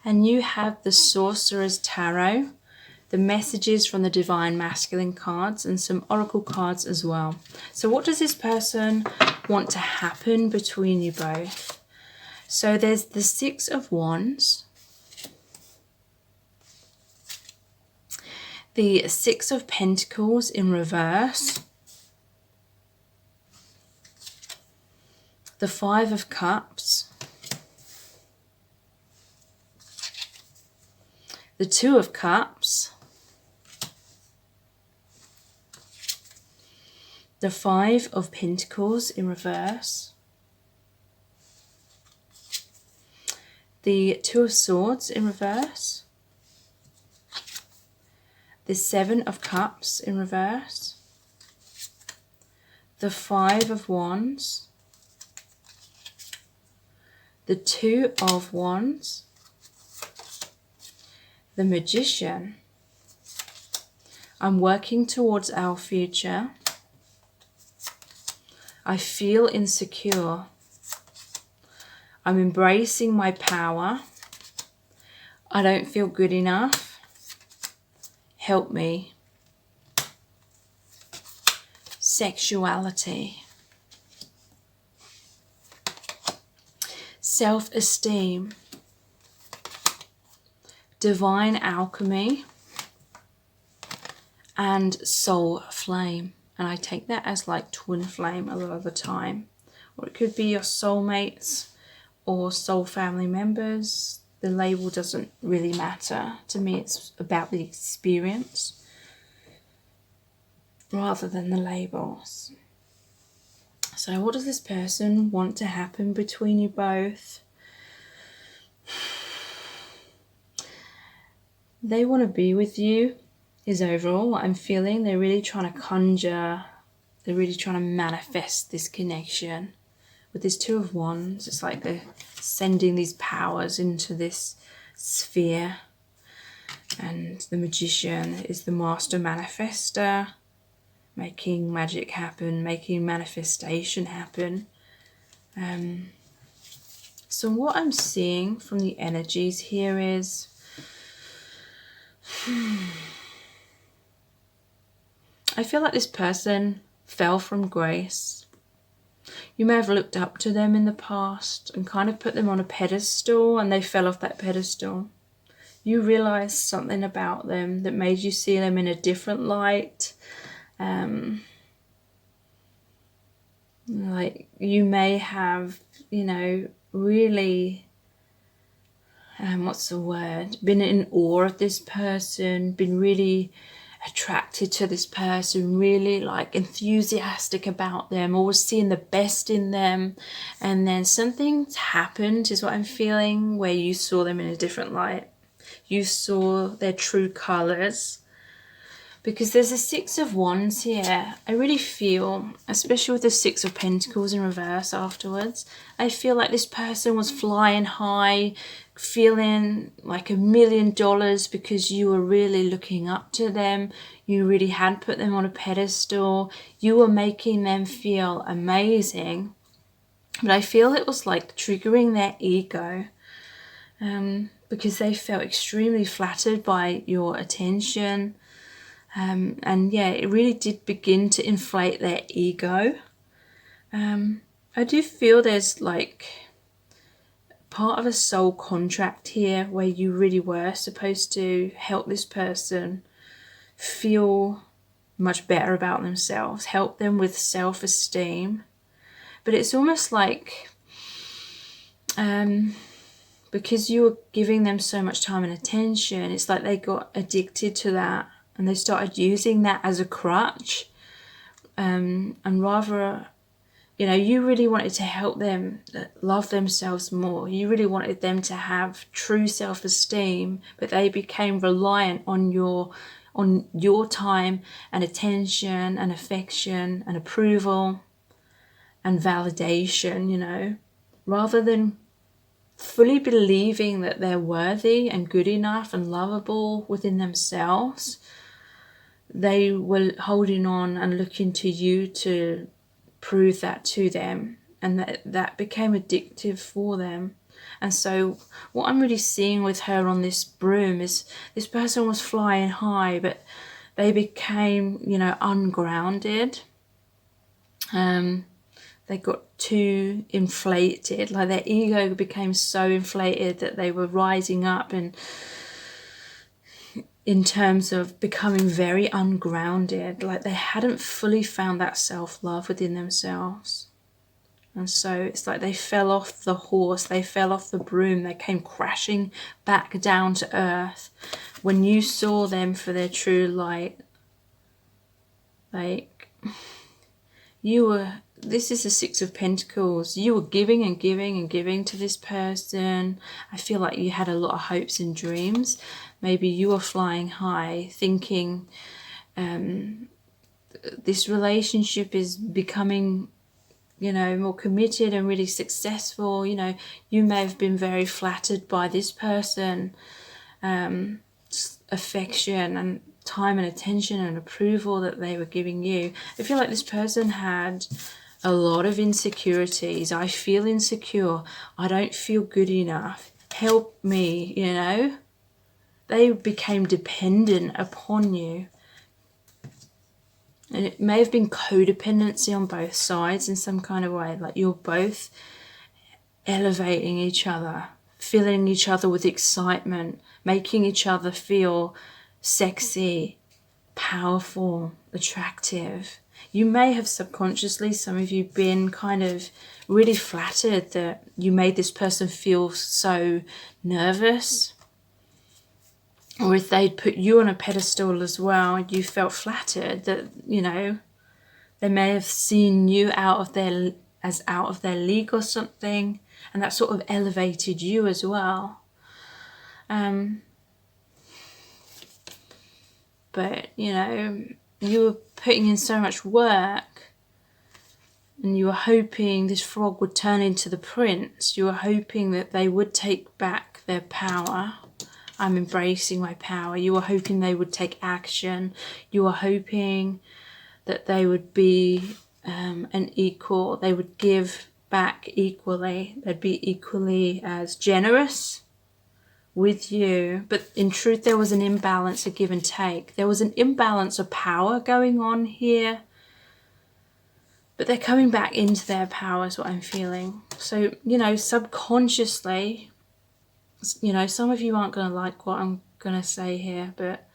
And you have the Sorcerer's Tarot, the messages from the Divine Masculine cards, and some Oracle cards as well. So what does this person want to happen between you both? So there's the 6 of Wands, the 6 of Pentacles in reverse, the 5 of Cups, the 2 of Cups, the 5 of Pentacles in reverse, the Two of Swords in reverse, the Seven of Cups in reverse, the Five of Wands, the Two of Wands, the Magician. I'm working towards our future. I feel insecure. I'm embracing my power. I don't feel good enough. Help me. Sexuality. Self-esteem. Divine alchemy. And soul flame. And I take that as like twin flame a lot of the time. Or it could be your soulmates or soul family members. The label doesn't really matter. To me, it's about the experience rather than the labels. So what does this person want to happen between you both? They want to be with you, is overall what I'm feeling. They're really trying to conjure, they're really trying to manifest this connection. With this Two of Wands, it's like they're sending these powers into this sphere. And the Magician is the master manifester, making magic happen, making manifestation happen. So what I'm seeing from the energies here is I feel like this person fell from grace. You may have looked up to them in the past and kind of put them on a pedestal, and they fell off that pedestal. You realised something about them that made you see them in a different light. Like you may have, you know, really, what's the word? Been in awe of this person, been really attracted to this person, really like enthusiastic about them, always seeing the best in them, and then something's happened, is what I'm feeling, where you saw them in a different light. You saw their true colours. Because there's a Six of Wands here. I really feel, especially with the Six of Pentacles in reverse afterwards, I feel like this person was flying high, feeling like $1 million because you were really looking up to them. You really had put them on a pedestal. You were making them feel amazing. But I feel it was like triggering their ego. Because they felt extremely flattered by your attention. And yeah, it really did begin to inflate their ego. I do feel there's like part of a soul contract here where you really were supposed to help this person feel much better about themselves, help them with self-esteem. But it's almost like because you were giving them so much time and attention, it's like they got addicted to that. And they started using that as a crutch. And rather, you know, you really wanted to help them love themselves more. You really wanted them to have true self-esteem, but they became reliant on your time and attention and affection and approval and validation, you know, rather than fully believing that they're worthy and good enough and lovable within themselves. They were holding on and looking to you to prove that to them, and that became addictive for them. And so what I'm really seeing with her on this broom is this person was flying high, but they became, you know, ungrounded. They got too inflated, like their ego became so inflated that they were rising up and in terms of becoming very ungrounded, like they hadn't fully found that self-love within themselves. And so it's like they fell off the horse, they fell off the broom, they came crashing back down to earth. When you saw them for their true light, like you were this is the Six of Pentacles. You were giving and giving and giving to this person. I feel like you had a lot of hopes and dreams. Maybe you were flying high, thinking this relationship is becoming, you know, more committed and really successful. You know, you may have been very flattered by this person, affection and time and attention and approval that they were giving you. I feel like this person had a lot of insecurities. I feel insecure. I don't feel good enough. Help me, you know. They became dependent upon you. And it may have been codependency on both sides in some kind of way. Like you're both elevating each other, filling each other with excitement, making each other feel sexy, powerful, attractive. You may have subconsciously, some of you, been kind of really flattered that you made this person feel so nervous. Or if they'd put you on a pedestal as well, you felt flattered that, you know, they may have seen you out of their league or something, and that sort of elevated you as well. But, you know, you were putting in so much work, and you were hoping this frog would turn into the prince. You were hoping that they would take back their power. I'm embracing my power. You were hoping they would take action. You were hoping that they would be an equal. They would give back equally. They'd be equally as generous with you. But in truth, there was an imbalance of give and take. There was an imbalance of power going on here. But they're coming back into their power is what I'm feeling. So, you know, subconsciously, you know, some of you aren't going to like what I'm going to say here, but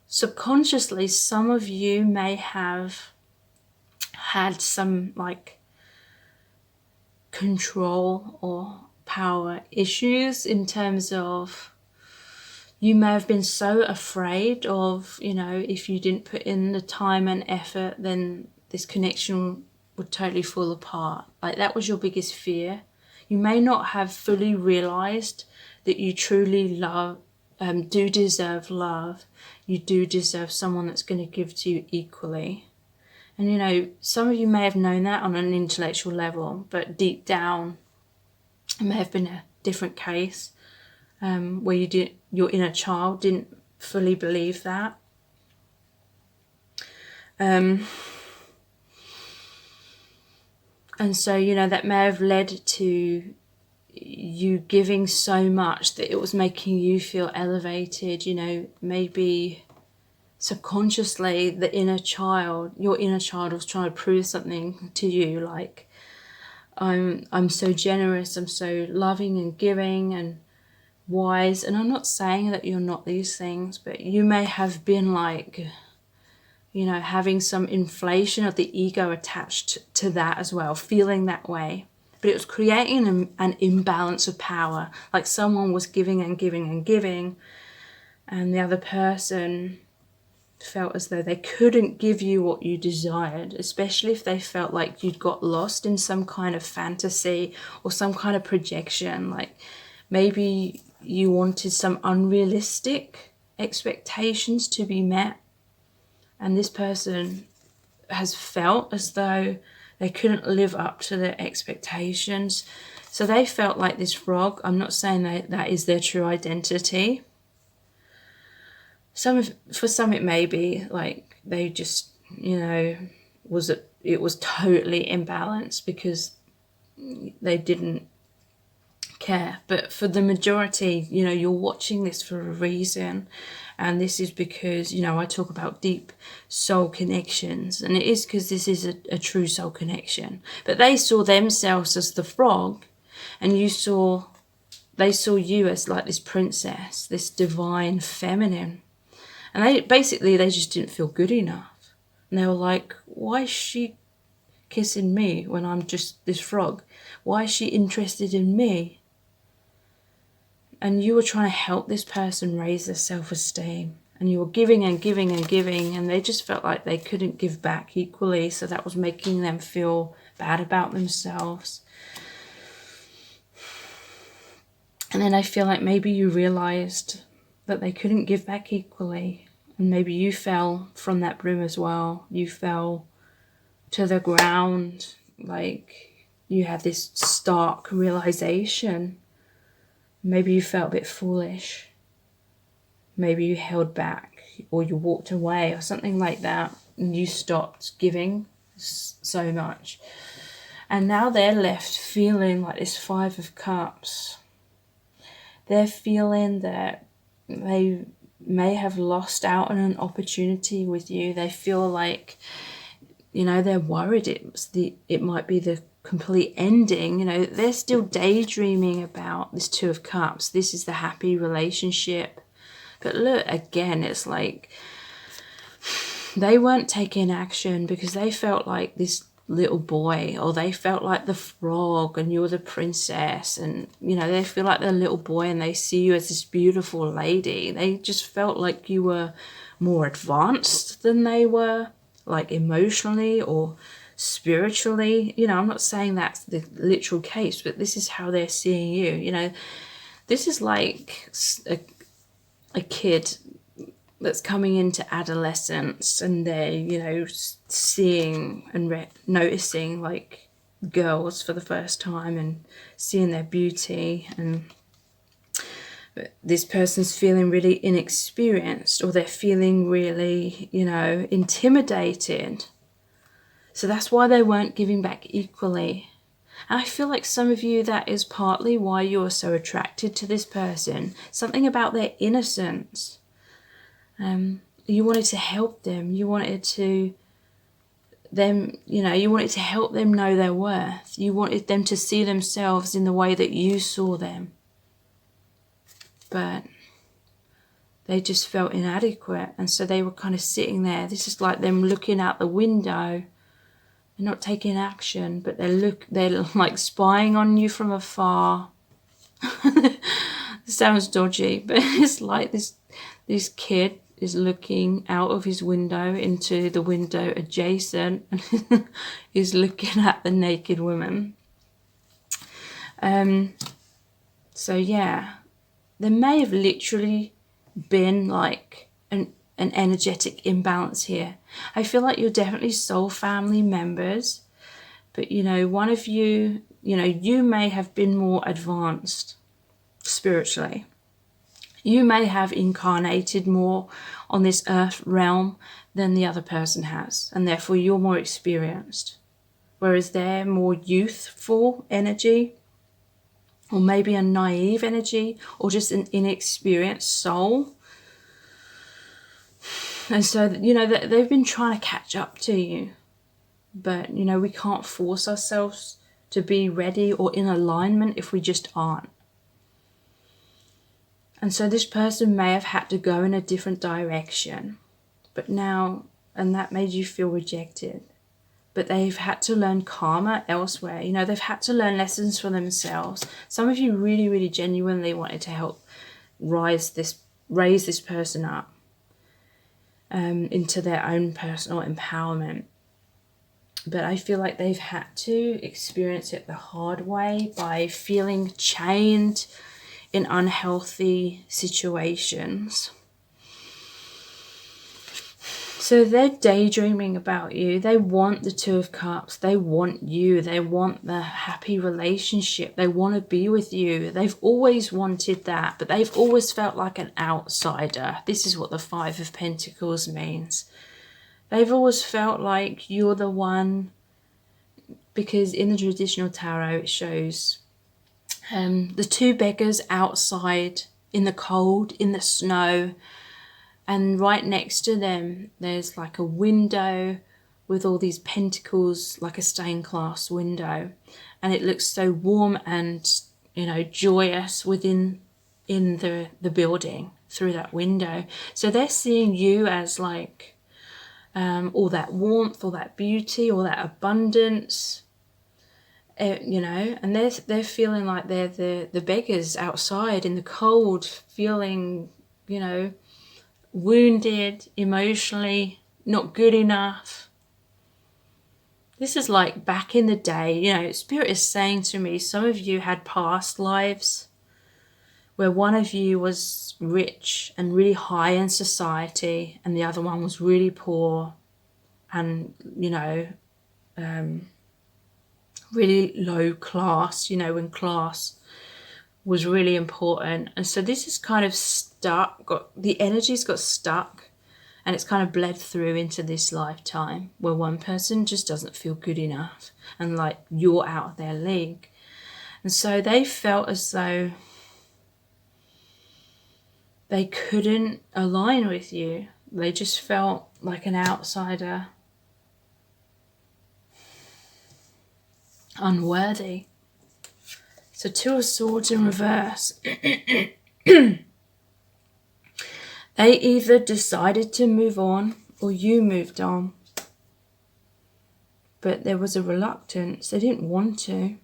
subconsciously, some of you may have had some like control or power issues in terms of you may have been so afraid of, you know, if you didn't put in the time and effort, then this connection would totally fall apart. Like that was your biggest fear. You may not have fully realized that you truly do deserve love. You do deserve someone that's going to give to you equally. And you know, some of you may have known that on an intellectual level, but deep down, it may have been a different case where your inner child didn't fully believe that. And so, you know, that may have led to you giving so much that it was making you feel elevated. You know, maybe subconsciously your inner child was trying to prove something to you, like I'm so generous, I'm so loving and giving and wise. And I'm not saying that you're not these things, but you may have been like, you know, having some inflation of the ego attached to that as well, feeling that way. But it was creating an imbalance of power. Like someone was giving and giving and giving, and the other person felt as though they couldn't give you what you desired, especially if they felt like you'd got lost in some kind of fantasy or some kind of projection. Like maybe you wanted some unrealistic expectations to be met, and this person has felt as though they couldn't live up to their expectations. So they felt like this frog. I'm not saying that is their true identity. For some it may be like they just, you know, it was totally imbalanced because they didn't care. But for the majority, you know, you're watching this for a reason. And this is because, you know, I talk about deep soul connections, and it is because this is a true soul connection. But they saw themselves as the frog, and they saw you as like this princess, this divine feminine. And they just didn't feel good enough. And they were like, why is she kissing me when I'm just this frog? Why is she interested in me? And you were trying to help this person raise their self-esteem. And you were giving and giving and giving, and they just felt like they couldn't give back equally. So that was making them feel bad about themselves. And then I feel like maybe you realized that they couldn't give back equally. And maybe you fell from that broom as well. You fell to the ground, like you had this stark realization. Maybe you felt a bit foolish. Maybe you held back, or you walked away, or something like that, and you stopped giving so much. And now they're left feeling like this Five of Cups. They're feeling that they may have lost out on an opportunity with you. They feel like, you know, they're worried it might be the complete ending. You know, they're still daydreaming about this Two of Cups. This is the happy relationship. But look, again, it's like they weren't taking action because they felt like this little boy, or they felt like the frog and you're the princess, and you know, they feel like the little boy and they see you as this beautiful lady. They just felt like you were more advanced than they were, like emotionally or spiritually. You know, I'm not saying that's the literal case, but this is how they're seeing you. You know, this is like a kid that's coming into adolescence, and they're, you know, seeing and noticing like girls for the first time and seeing their beauty, and this person's feeling really inexperienced, or they're feeling really, you know, intimidated. So that's why they weren't giving back equally. And I feel like some of you, that is partly why you're so attracted to this person. Something about their innocence. You wanted to help them. You wanted to you wanted to help them know their worth. You wanted them to see themselves in the way that you saw them. But they just felt inadequate, and so they were kind of sitting there. This is like them looking out the window. They're not taking action, but they're like spying on you from afar. It sounds dodgy, but it's like this kid is looking out of his window into the window adjacent and is looking at the naked woman. So yeah, there may have literally been like an energetic imbalance here. I feel like you're definitely soul family members, but you know, one of you, you know, you may have been more advanced spiritually. You may have incarnated more on this earth realm than the other person has, and therefore you're more experienced. Whereas they're more youthful energy, or maybe a naive energy, or just an inexperienced soul. And so, you know, they've been trying to catch up to you. But, you know, we can't force ourselves to be ready or in alignment if we just aren't. And so this person may have had to go in a different direction. But now, and that made you feel rejected. But they've had to learn karma elsewhere. You know, they've had to learn lessons for themselves. Some of you really, really genuinely wanted to help raise this person up into their own personal empowerment. But I feel like they've had to experience it the hard way by feeling chained in unhealthy situations. So they're daydreaming about you. They want the Two of Cups. They want you. They want the happy relationship. They want to be with you. They've always wanted that, but they've always felt like an outsider. This is what the Five of Pentacles means. They've always felt like you're the one, because in the traditional tarot it shows the two beggars outside in the cold, in the snow, and right next to them there's like a window with all these pentacles, like a stained glass window, and it looks so warm and, you know, joyous in the building through that window. So they're seeing you as like all that warmth, all that beauty, all that abundance, you know, and they're feeling like they're the beggars outside in the cold, feeling, you know, wounded, emotionally not good enough. This is like back in the day, you know, Spirit is saying to me, some of you had past lives where one of you was rich and really high in society and the other one was really poor and, you know, really low class, you know, when class was really important. And so this is kind of stuck, the energy's got stuck, and it's kind of bled through into this lifetime where one person just doesn't feel good enough and like you're out of their league. And so they felt as though they couldn't align with you. They just felt like an outsider, unworthy. So 2 of Swords in reverse. They either decided to move on or you moved on. But there was a reluctance. They didn't want to.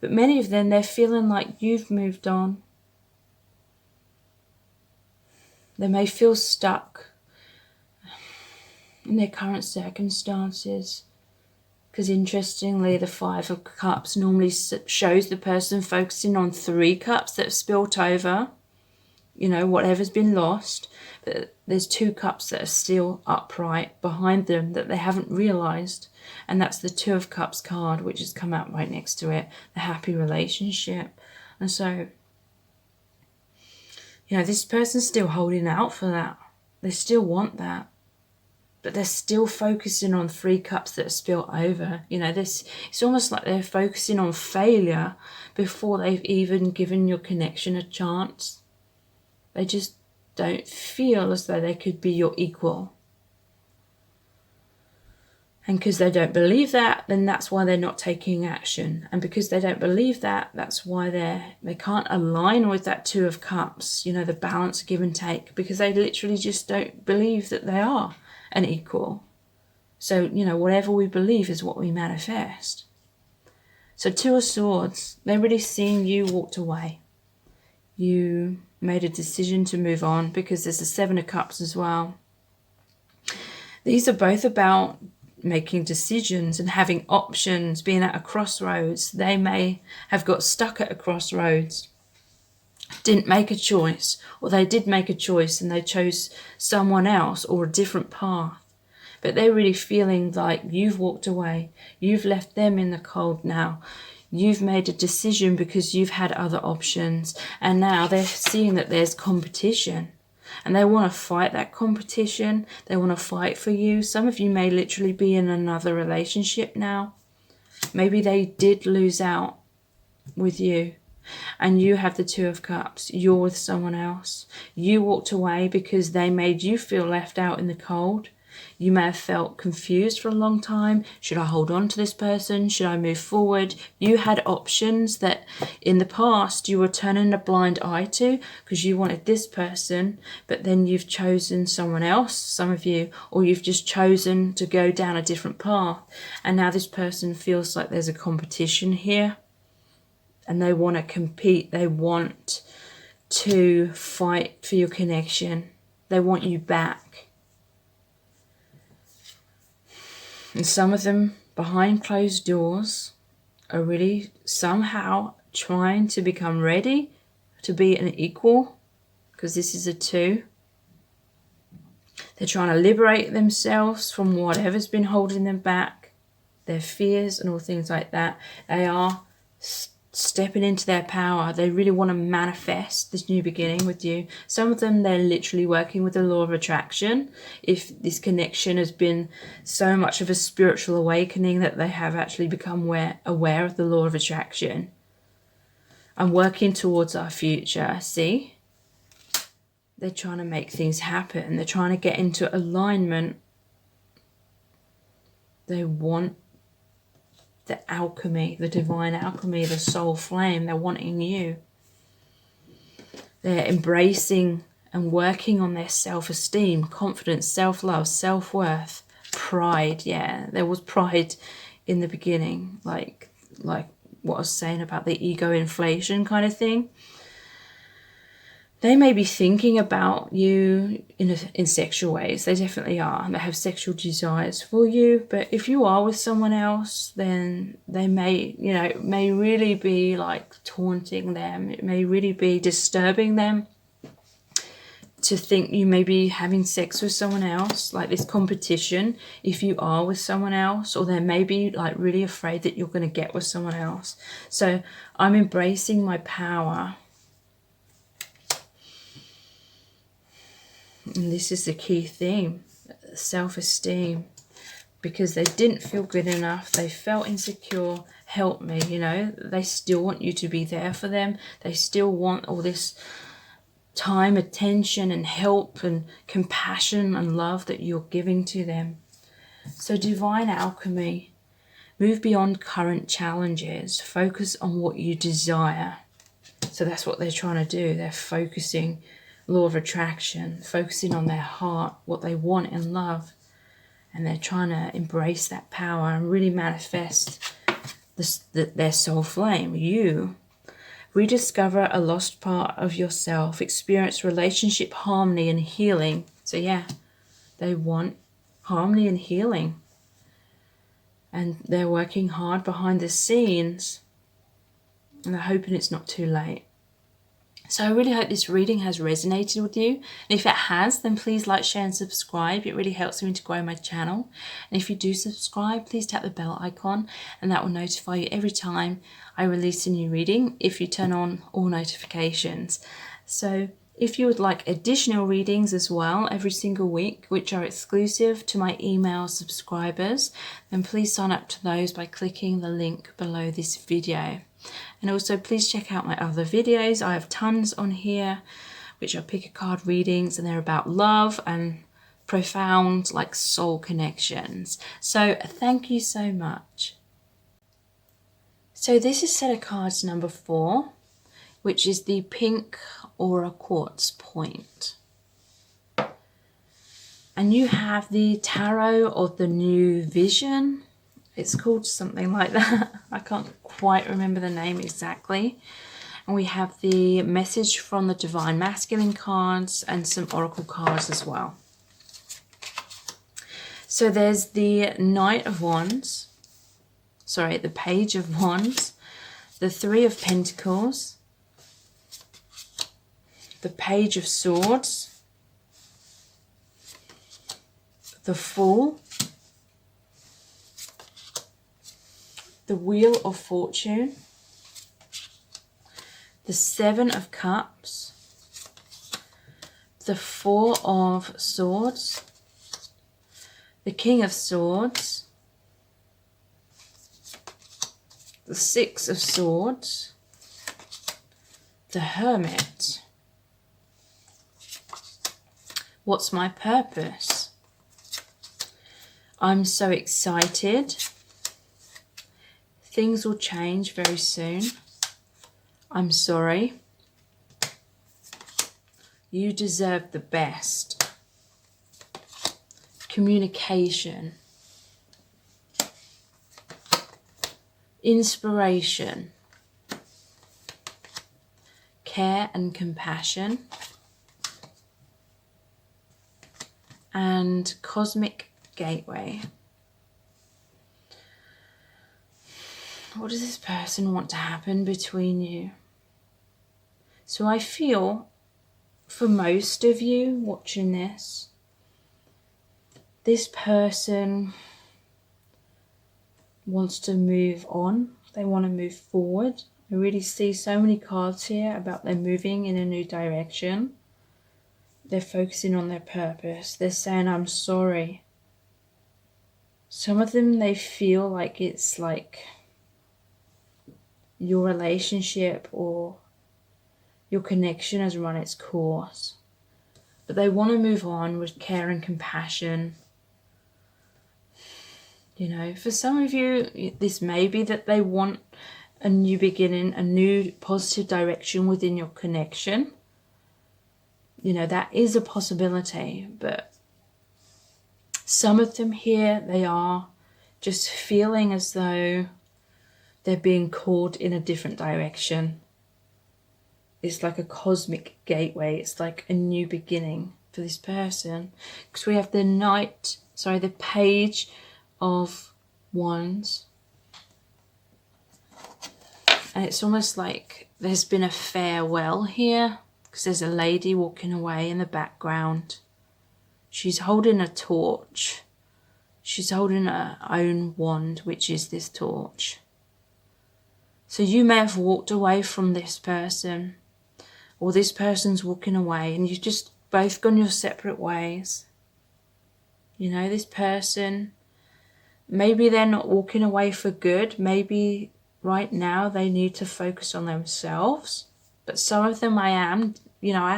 But many of them, they're feeling like you've moved on. They may feel stuck in their current circumstances. Because interestingly, the 5 of Cups normally shows the person focusing on 3 cups that have spilt over. You know, whatever's been lost. But there's 2 cups that are still upright behind them that they haven't realised. And that's the 2 of Cups card, which has come out right next to it. The happy relationship. And so, you know, this person's still holding out for that. They still want that. But they're still focusing on 3 cups that are spilt over. You know, it's almost like they're focusing on failure before they've even given your connection a chance. They just don't feel as though they could be your equal. And because they don't believe that, then that's why they're not taking action. And because they don't believe that, that's why they can't align with that 2 of Cups, you know, the balance, give and take, because they literally just don't believe that they are an equal. So, you know, whatever we believe is what we manifest. So 2 of Swords, they're really seeing you walked away. You made a decision to move on, because there's the 7 of Cups as well. These are both about making decisions and having options, being at a crossroads. They may have got stuck at a crossroads, didn't make a choice, or they did make a choice and they chose someone else or a different path. But they're really feeling like you've walked away. You've left them in the cold now. You've made a decision because you've had other options. And now they're seeing that there's competition. And they want to fight that competition. They want to fight for you. Some of you may literally be in another relationship now. Maybe they did lose out with you. And you have the 2 of Cups. You're with someone else. You walked away because they made you feel left out in the cold. You may have felt confused for a long time. Should I hold on to this person? Should I move forward? You had options that in the past you were turning a blind eye to because you wanted this person, but then you've chosen someone else, some of you, or you've just chosen to go down a different path. And now this person feels like there's a competition here and they want to compete. They want to fight for your connection. They want you back. And some of them behind closed doors are really somehow trying to become ready to be an equal, because this is a 2. They're trying to liberate themselves from whatever's been holding them back, their fears and all things like that. They are stepping into their power. They really want to manifest this new beginning with you. Some of them, they're literally working with the law of attraction. If this connection has been so much of a spiritual awakening that they have actually become aware of the law of attraction. I'm working towards our future. See? They're trying to make things happen. They're trying to get into alignment. They want the alchemy, the divine alchemy, the soul flame. They're wanting you. They're embracing and working on their self-esteem, confidence, self-love, self-worth, pride. Yeah, there was pride in the beginning, like what I was saying about the ego inflation kind of thing. They may be thinking about you in sexual ways. They definitely are. They have sexual desires for you. But if you are with someone else, then they may, may really be like taunting them. It may really be disturbing them to think you may be having sex with someone else, like this competition if you are with someone else, or they may be like really afraid that you're going to get with someone else. So I'm embracing my power. And this is the key theme, self-esteem, because they didn't feel good enough. They felt insecure. Help me, they still want you to be there for them. They still want all this time, attention, and help, and compassion and love that you're giving to them. So divine alchemy, move beyond current challenges. Focus on what you desire. So that's what they're trying to do. They're focusing. Law of attraction, focusing on their heart, what they want in love, and they're trying to embrace that power and really manifest their soul flame. You rediscover a lost part of yourself, experience relationship harmony and healing. So yeah, they want harmony and healing, and they're working hard behind the scenes, and they're hoping it's not too late. So I really hope this reading has resonated with you. And if it has, then please like, share and subscribe. It really helps me to grow my channel. And if you do subscribe, please tap the bell icon, and that will notify you every time I release a new reading if you turn on all notifications. So if you would like additional readings as well every single week, which are exclusive to my email subscribers, then please sign up to those by clicking the link below this video. And also please check out my other videos. I have tons on here, which are pick a card readings, and they're about love and profound like soul connections. So thank you so much. So this is set of cards number 4, which is the pink aura quartz point. And you have the tarot of the new vision. It's called something like that. I can't quite remember the name exactly. And we have the message from the Divine Masculine cards and some Oracle cards as well. So there's the Knight of Wands. Sorry, the Page of Wands. The Three of Pentacles. The Page of Swords. The Fool. The Wheel of Fortune, the Seven of Cups, the Four of Swords, the King of Swords, the Six of Swords, the Hermit. What's my purpose? I'm so excited. Things will change very soon. I'm sorry. You deserve the best. Communication. Inspiration. Care and compassion. And cosmic gateway. What does this person want to happen between you? So I feel for most of you watching this person wants to move on. They want to move forward. I really see so many cards here about them moving in a new direction. They're focusing on their purpose. They're saying, I'm sorry. Some of them, they feel like it's like your relationship or your connection has run its course. But they want to move on with care and compassion. For some of you, this may be that they want a new beginning, a new positive direction within your connection. That is a possibility. But some of them here, they are just feeling as though they're being called in a different direction. it's like a cosmic gateway. It's like a new beginning for this person. Because we have the Page of Wands. And it's almost like there's been a farewell here, because there's a lady walking away in the background. She's holding a torch. She's holding her own wand, which is this torch. So you may have walked away from this person, or this person's walking away, and you've just both gone your separate ways. You know, this person, maybe they're not walking away for good. Maybe right now they need to focus on themselves. But some of them I am, you know, I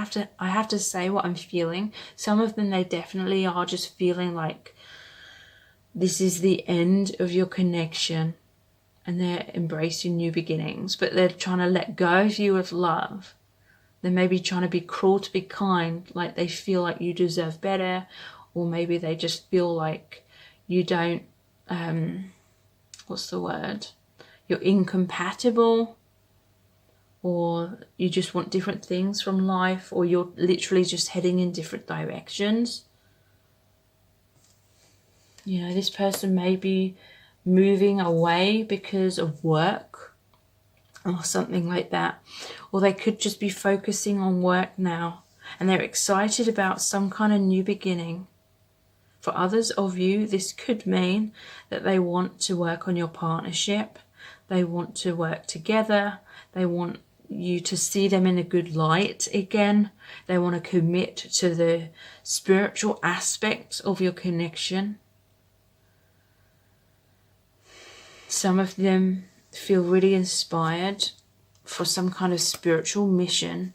have to say what I'm feeling. Some of them, they definitely are just feeling like this is the end of your connection, and they're embracing new beginnings, but they're trying to let go of you with love. They may be trying to be cruel to be kind, like they feel like you deserve better, or maybe they just feel like you don't, what's the word? You're incompatible, or you just want different things from life, or you're literally just heading in different directions. You know, this person may be moving away because of work or something like that. Or they could just be focusing on work now, and they're excited about some kind of new beginning. For others of you, this could mean that they want to work on your partnership. They want to work together. They want you to see them in a good light again. They want to commit to the spiritual aspects of your connection. Some of them feel really inspired for some kind of spiritual mission.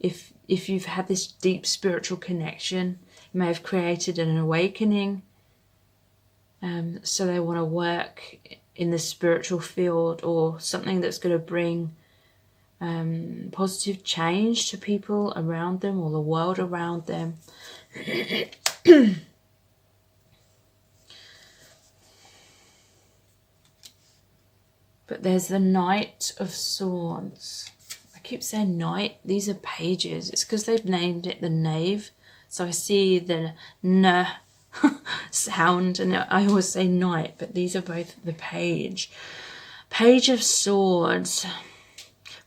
If you've had this deep spiritual connection, you may have created an awakening. So they want to work in the spiritual field, or something that's going to bring positive change to people around them, or the world around them. But there's the Knight of Swords. I keep saying knight. These are pages. It's because they've named it the knave. So I see the n sound, and I always say knight, but these are both the page. Page of Swords.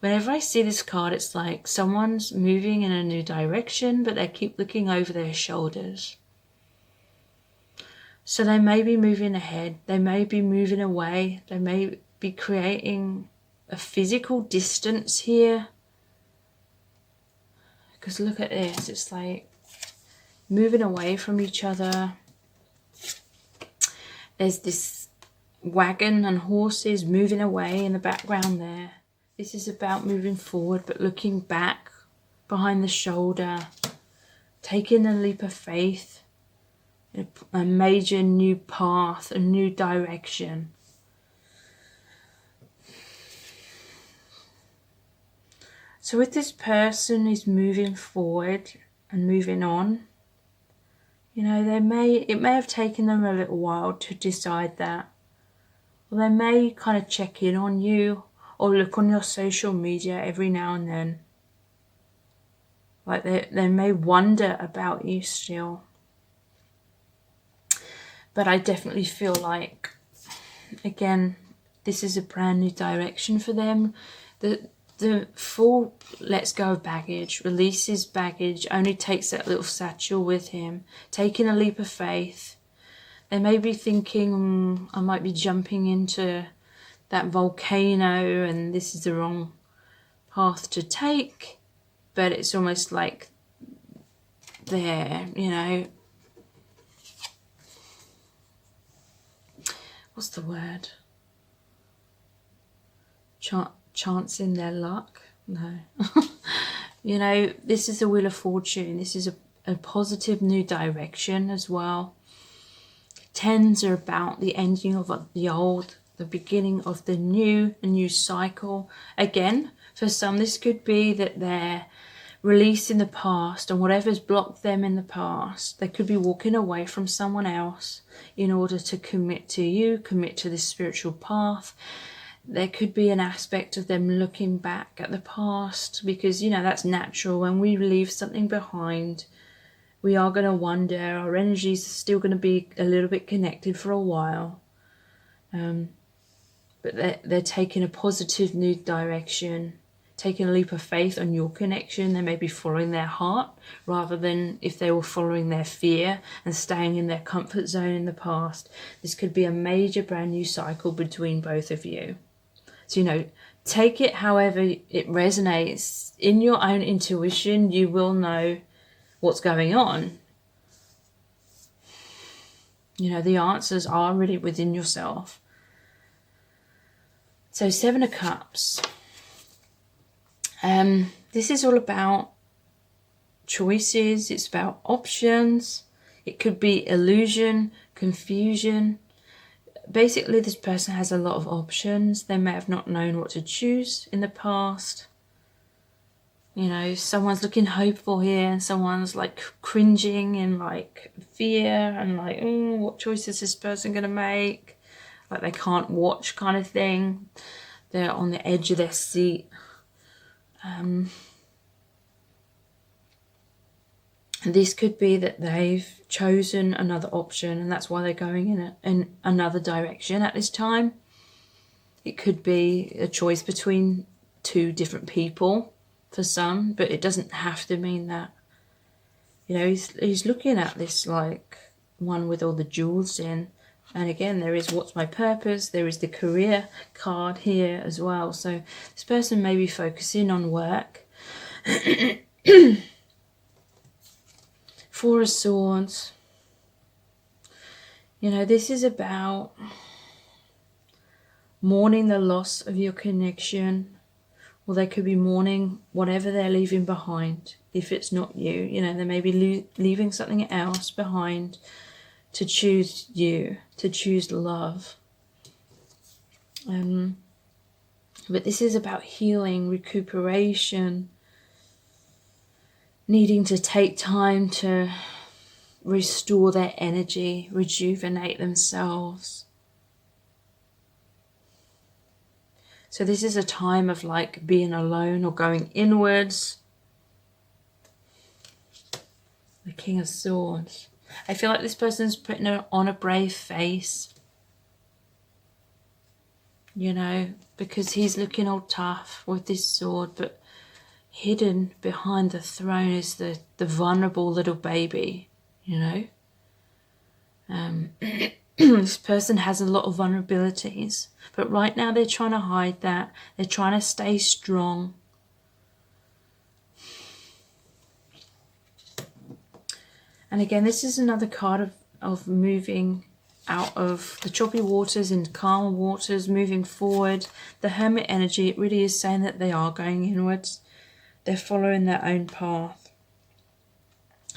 Whenever I see this card, it's like someone's moving in a new direction, but they keep looking over their shoulders. So they may be moving ahead. They may be moving away. They may be creating a physical distance here. Because look at this. It's like moving away from each other. There's this wagon and horses moving away in the background there. This is about moving forward, but looking back behind the shoulder, taking a leap of faith, a major new path, a new direction. So with this person is moving forward and moving on, you know, it may have taken them a little while to decide that. Or they may kind of check in on you, or look on your social media every now and then. Like they may wonder about you still. But I definitely feel like, again, this is a brand new direction for them. The Fool lets go of baggage, releases baggage, only takes that little satchel with him, taking a leap of faith. They may be thinking, I might be jumping into that volcano and this is the wrong path to take. But it's almost like they're, you know, what's the word? Chancing their luck? No. You know, this is the Wheel of Fortune. This is a positive new direction as well. Tens are about the ending of the old, the beginning of the new, a new cycle. Again, for some, this could be that they're releasing the past and whatever's blocked them in the past. They could be walking away from someone else in order to commit to you, commit to this spiritual path. there could be an aspect of them looking back at the past, because, you know, that's natural. When we leave something behind, we are going to wonder. Our energies are still going to be a little bit connected for a while. But they're taking a positive new direction, taking a leap of faith on your connection. They may be following their heart rather than if they were following their fear and staying in their comfort zone in the past. This could be a major brand new cycle between both of you. So, you know, take it however it resonates. In your own intuition, you will know what's going on. You know, the answers are really within yourself. So 7 of Cups. This is all about choices. It's about options. It could be illusion, confusion. Basically, this person has a lot of options. They may have not known what to choose in the past. You know, someone's looking hopeful here and someone's like cringing in like fear and like, oh, what choice is this person going to make? Like they can't watch kind of thing. They're on the edge of their seat. This could be that they've chosen another option and that's why they're going in another direction at this time. It could be a choice between 2 different people for some, but it doesn't have to mean that. You know, he's looking at this like one with all the jewels in. And again, there is what's my purpose. There is the career card here as well. So this person may be focusing on work. 4 of Swords. You know, this is about mourning the loss of your connection, or they could be mourning whatever they're leaving behind. If it's not you, you know, they may be leaving something else behind to choose you, to choose love. But this is about healing, recuperation, needing to take time to restore their energy, rejuvenate themselves. So this is a time of like being alone or going inwards. The King of Swords. I feel like this person's putting on a brave face. You know, because he's looking all tough with this sword, but hidden behind the throne is the vulnerable little baby, you know. This person has a lot of vulnerabilities, but right now they're trying to hide that. They're trying to stay strong. And again, this is another card of moving out of the choppy waters into calmer waters, moving forward. The Hermit energy, it really is saying that they are going inwards. They're following their own path.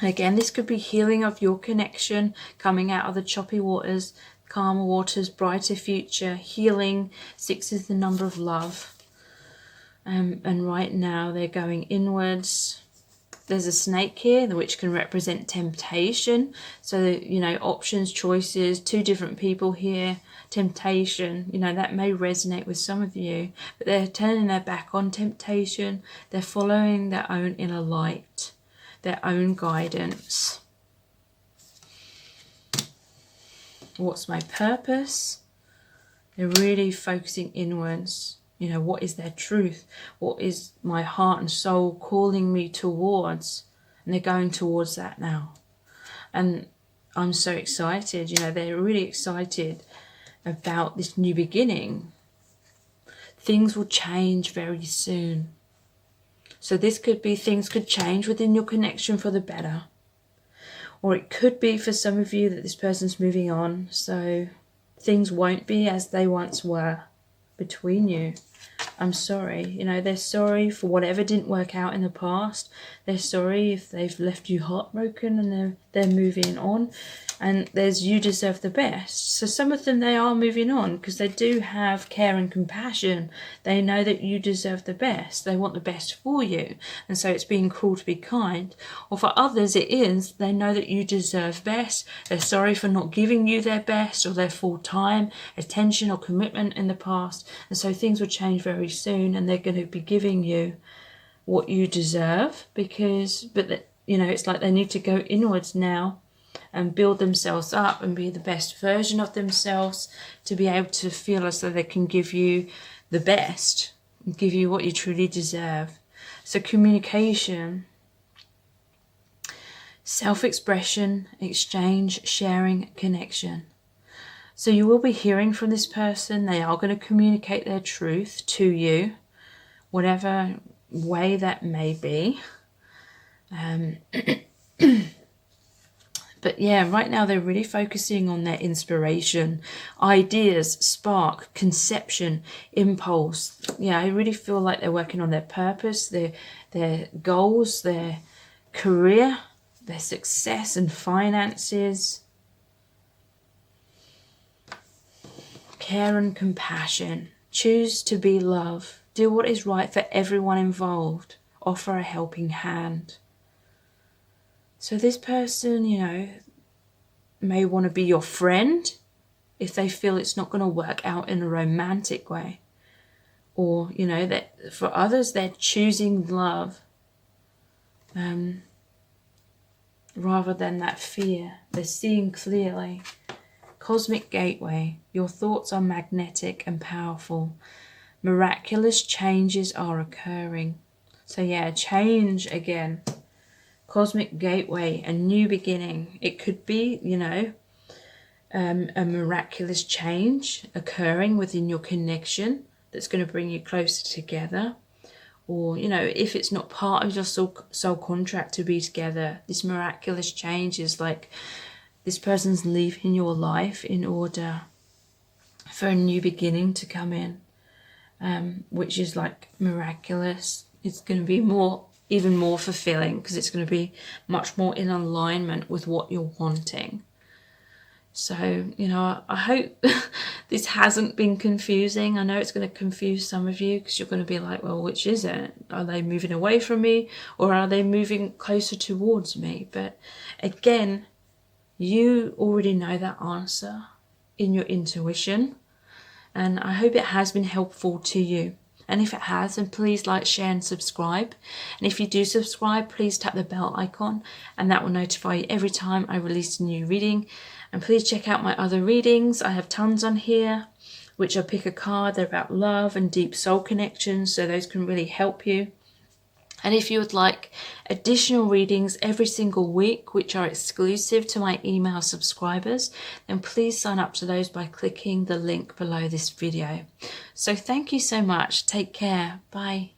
Again, this could be healing of your connection, coming out of the choppy waters, calmer waters, brighter future, healing. 6 is the number of love. And right now they're going inwards. There's a snake here, which can represent temptation. So, you know, options, choices, 2 different people here. Temptation, you know, that may resonate with some of you. But they're turning their back on temptation. They're following their own inner light, their own guidance. What's my purpose? They're really focusing inwards. You know, what is their truth? What is my heart and soul calling me towards? And they're going towards that now. And I'm so excited. You know, they're really excited about this new beginning. Things will change very soon. So this could be things could change within your connection for the better. Or it could be for some of you that this person's moving on. So things won't be as they once were between you. I'm sorry. You know, they're sorry for whatever didn't work out in the past. They're sorry if they've left you heartbroken, and they're moving on. And there's you deserve the best. So some of them, they are moving on because they do have care and compassion. They know that you deserve the best. They want the best for you. And so it's being cruel to be kind. Or for others, it is they know that you deserve best. They're sorry for not giving you their best or their full time, attention or commitment in the past. And so things will change very soon, and they're going to be giving you what you deserve it's like they need to go inwards now and build themselves up and be the best version of themselves to be able to feel as though they can give you the best, give you what you truly deserve. So communication, self-expression, exchange, sharing, connection. So you will be hearing from this person. They are going to communicate their truth to you, whatever way that may be. But yeah, right now they're really focusing on their inspiration, ideas, spark, conception, impulse. Yeah, I really feel like they're working on their purpose, their goals, their career, their success and finances. Care and compassion. Choose to be love. Do what is right for everyone involved. Offer a helping hand. So this person, may want to be your friend if they feel it's not going to work out in a romantic way. Or, that for others, they're choosing love rather than that fear. They're seeing clearly. Cosmic gateway. Your thoughts are magnetic and powerful. Miraculous changes are occurring. So yeah, change again. Cosmic gateway, a new beginning. It could be, a miraculous change occurring within your connection that's going to bring you closer together. Or, if it's not part of your soul contract to be together, this miraculous change is like this person's leaving your life in order for a new beginning to come in, which is like miraculous. It's going to be even more fulfilling because it's going to be much more in alignment with what you're wanting. So, I hope this hasn't been confusing. I know it's going to confuse some of you because you're going to be like, well, which is it? Are they moving away from me or are they moving closer towards me? But again, you already know that answer in your intuition. And I hope it has been helpful to you. And if it has, then please like, share and subscribe. And if you do subscribe, please tap the bell icon and that will notify you every time I release a new reading. And please check out my other readings. I have tons on here, which I pick a card. They're about love and deep soul connections, so those can really help you. And if you would like additional readings every single week, which are exclusive to my email subscribers, then please sign up to those by clicking the link below this video. So thank you so much. Take care. Bye.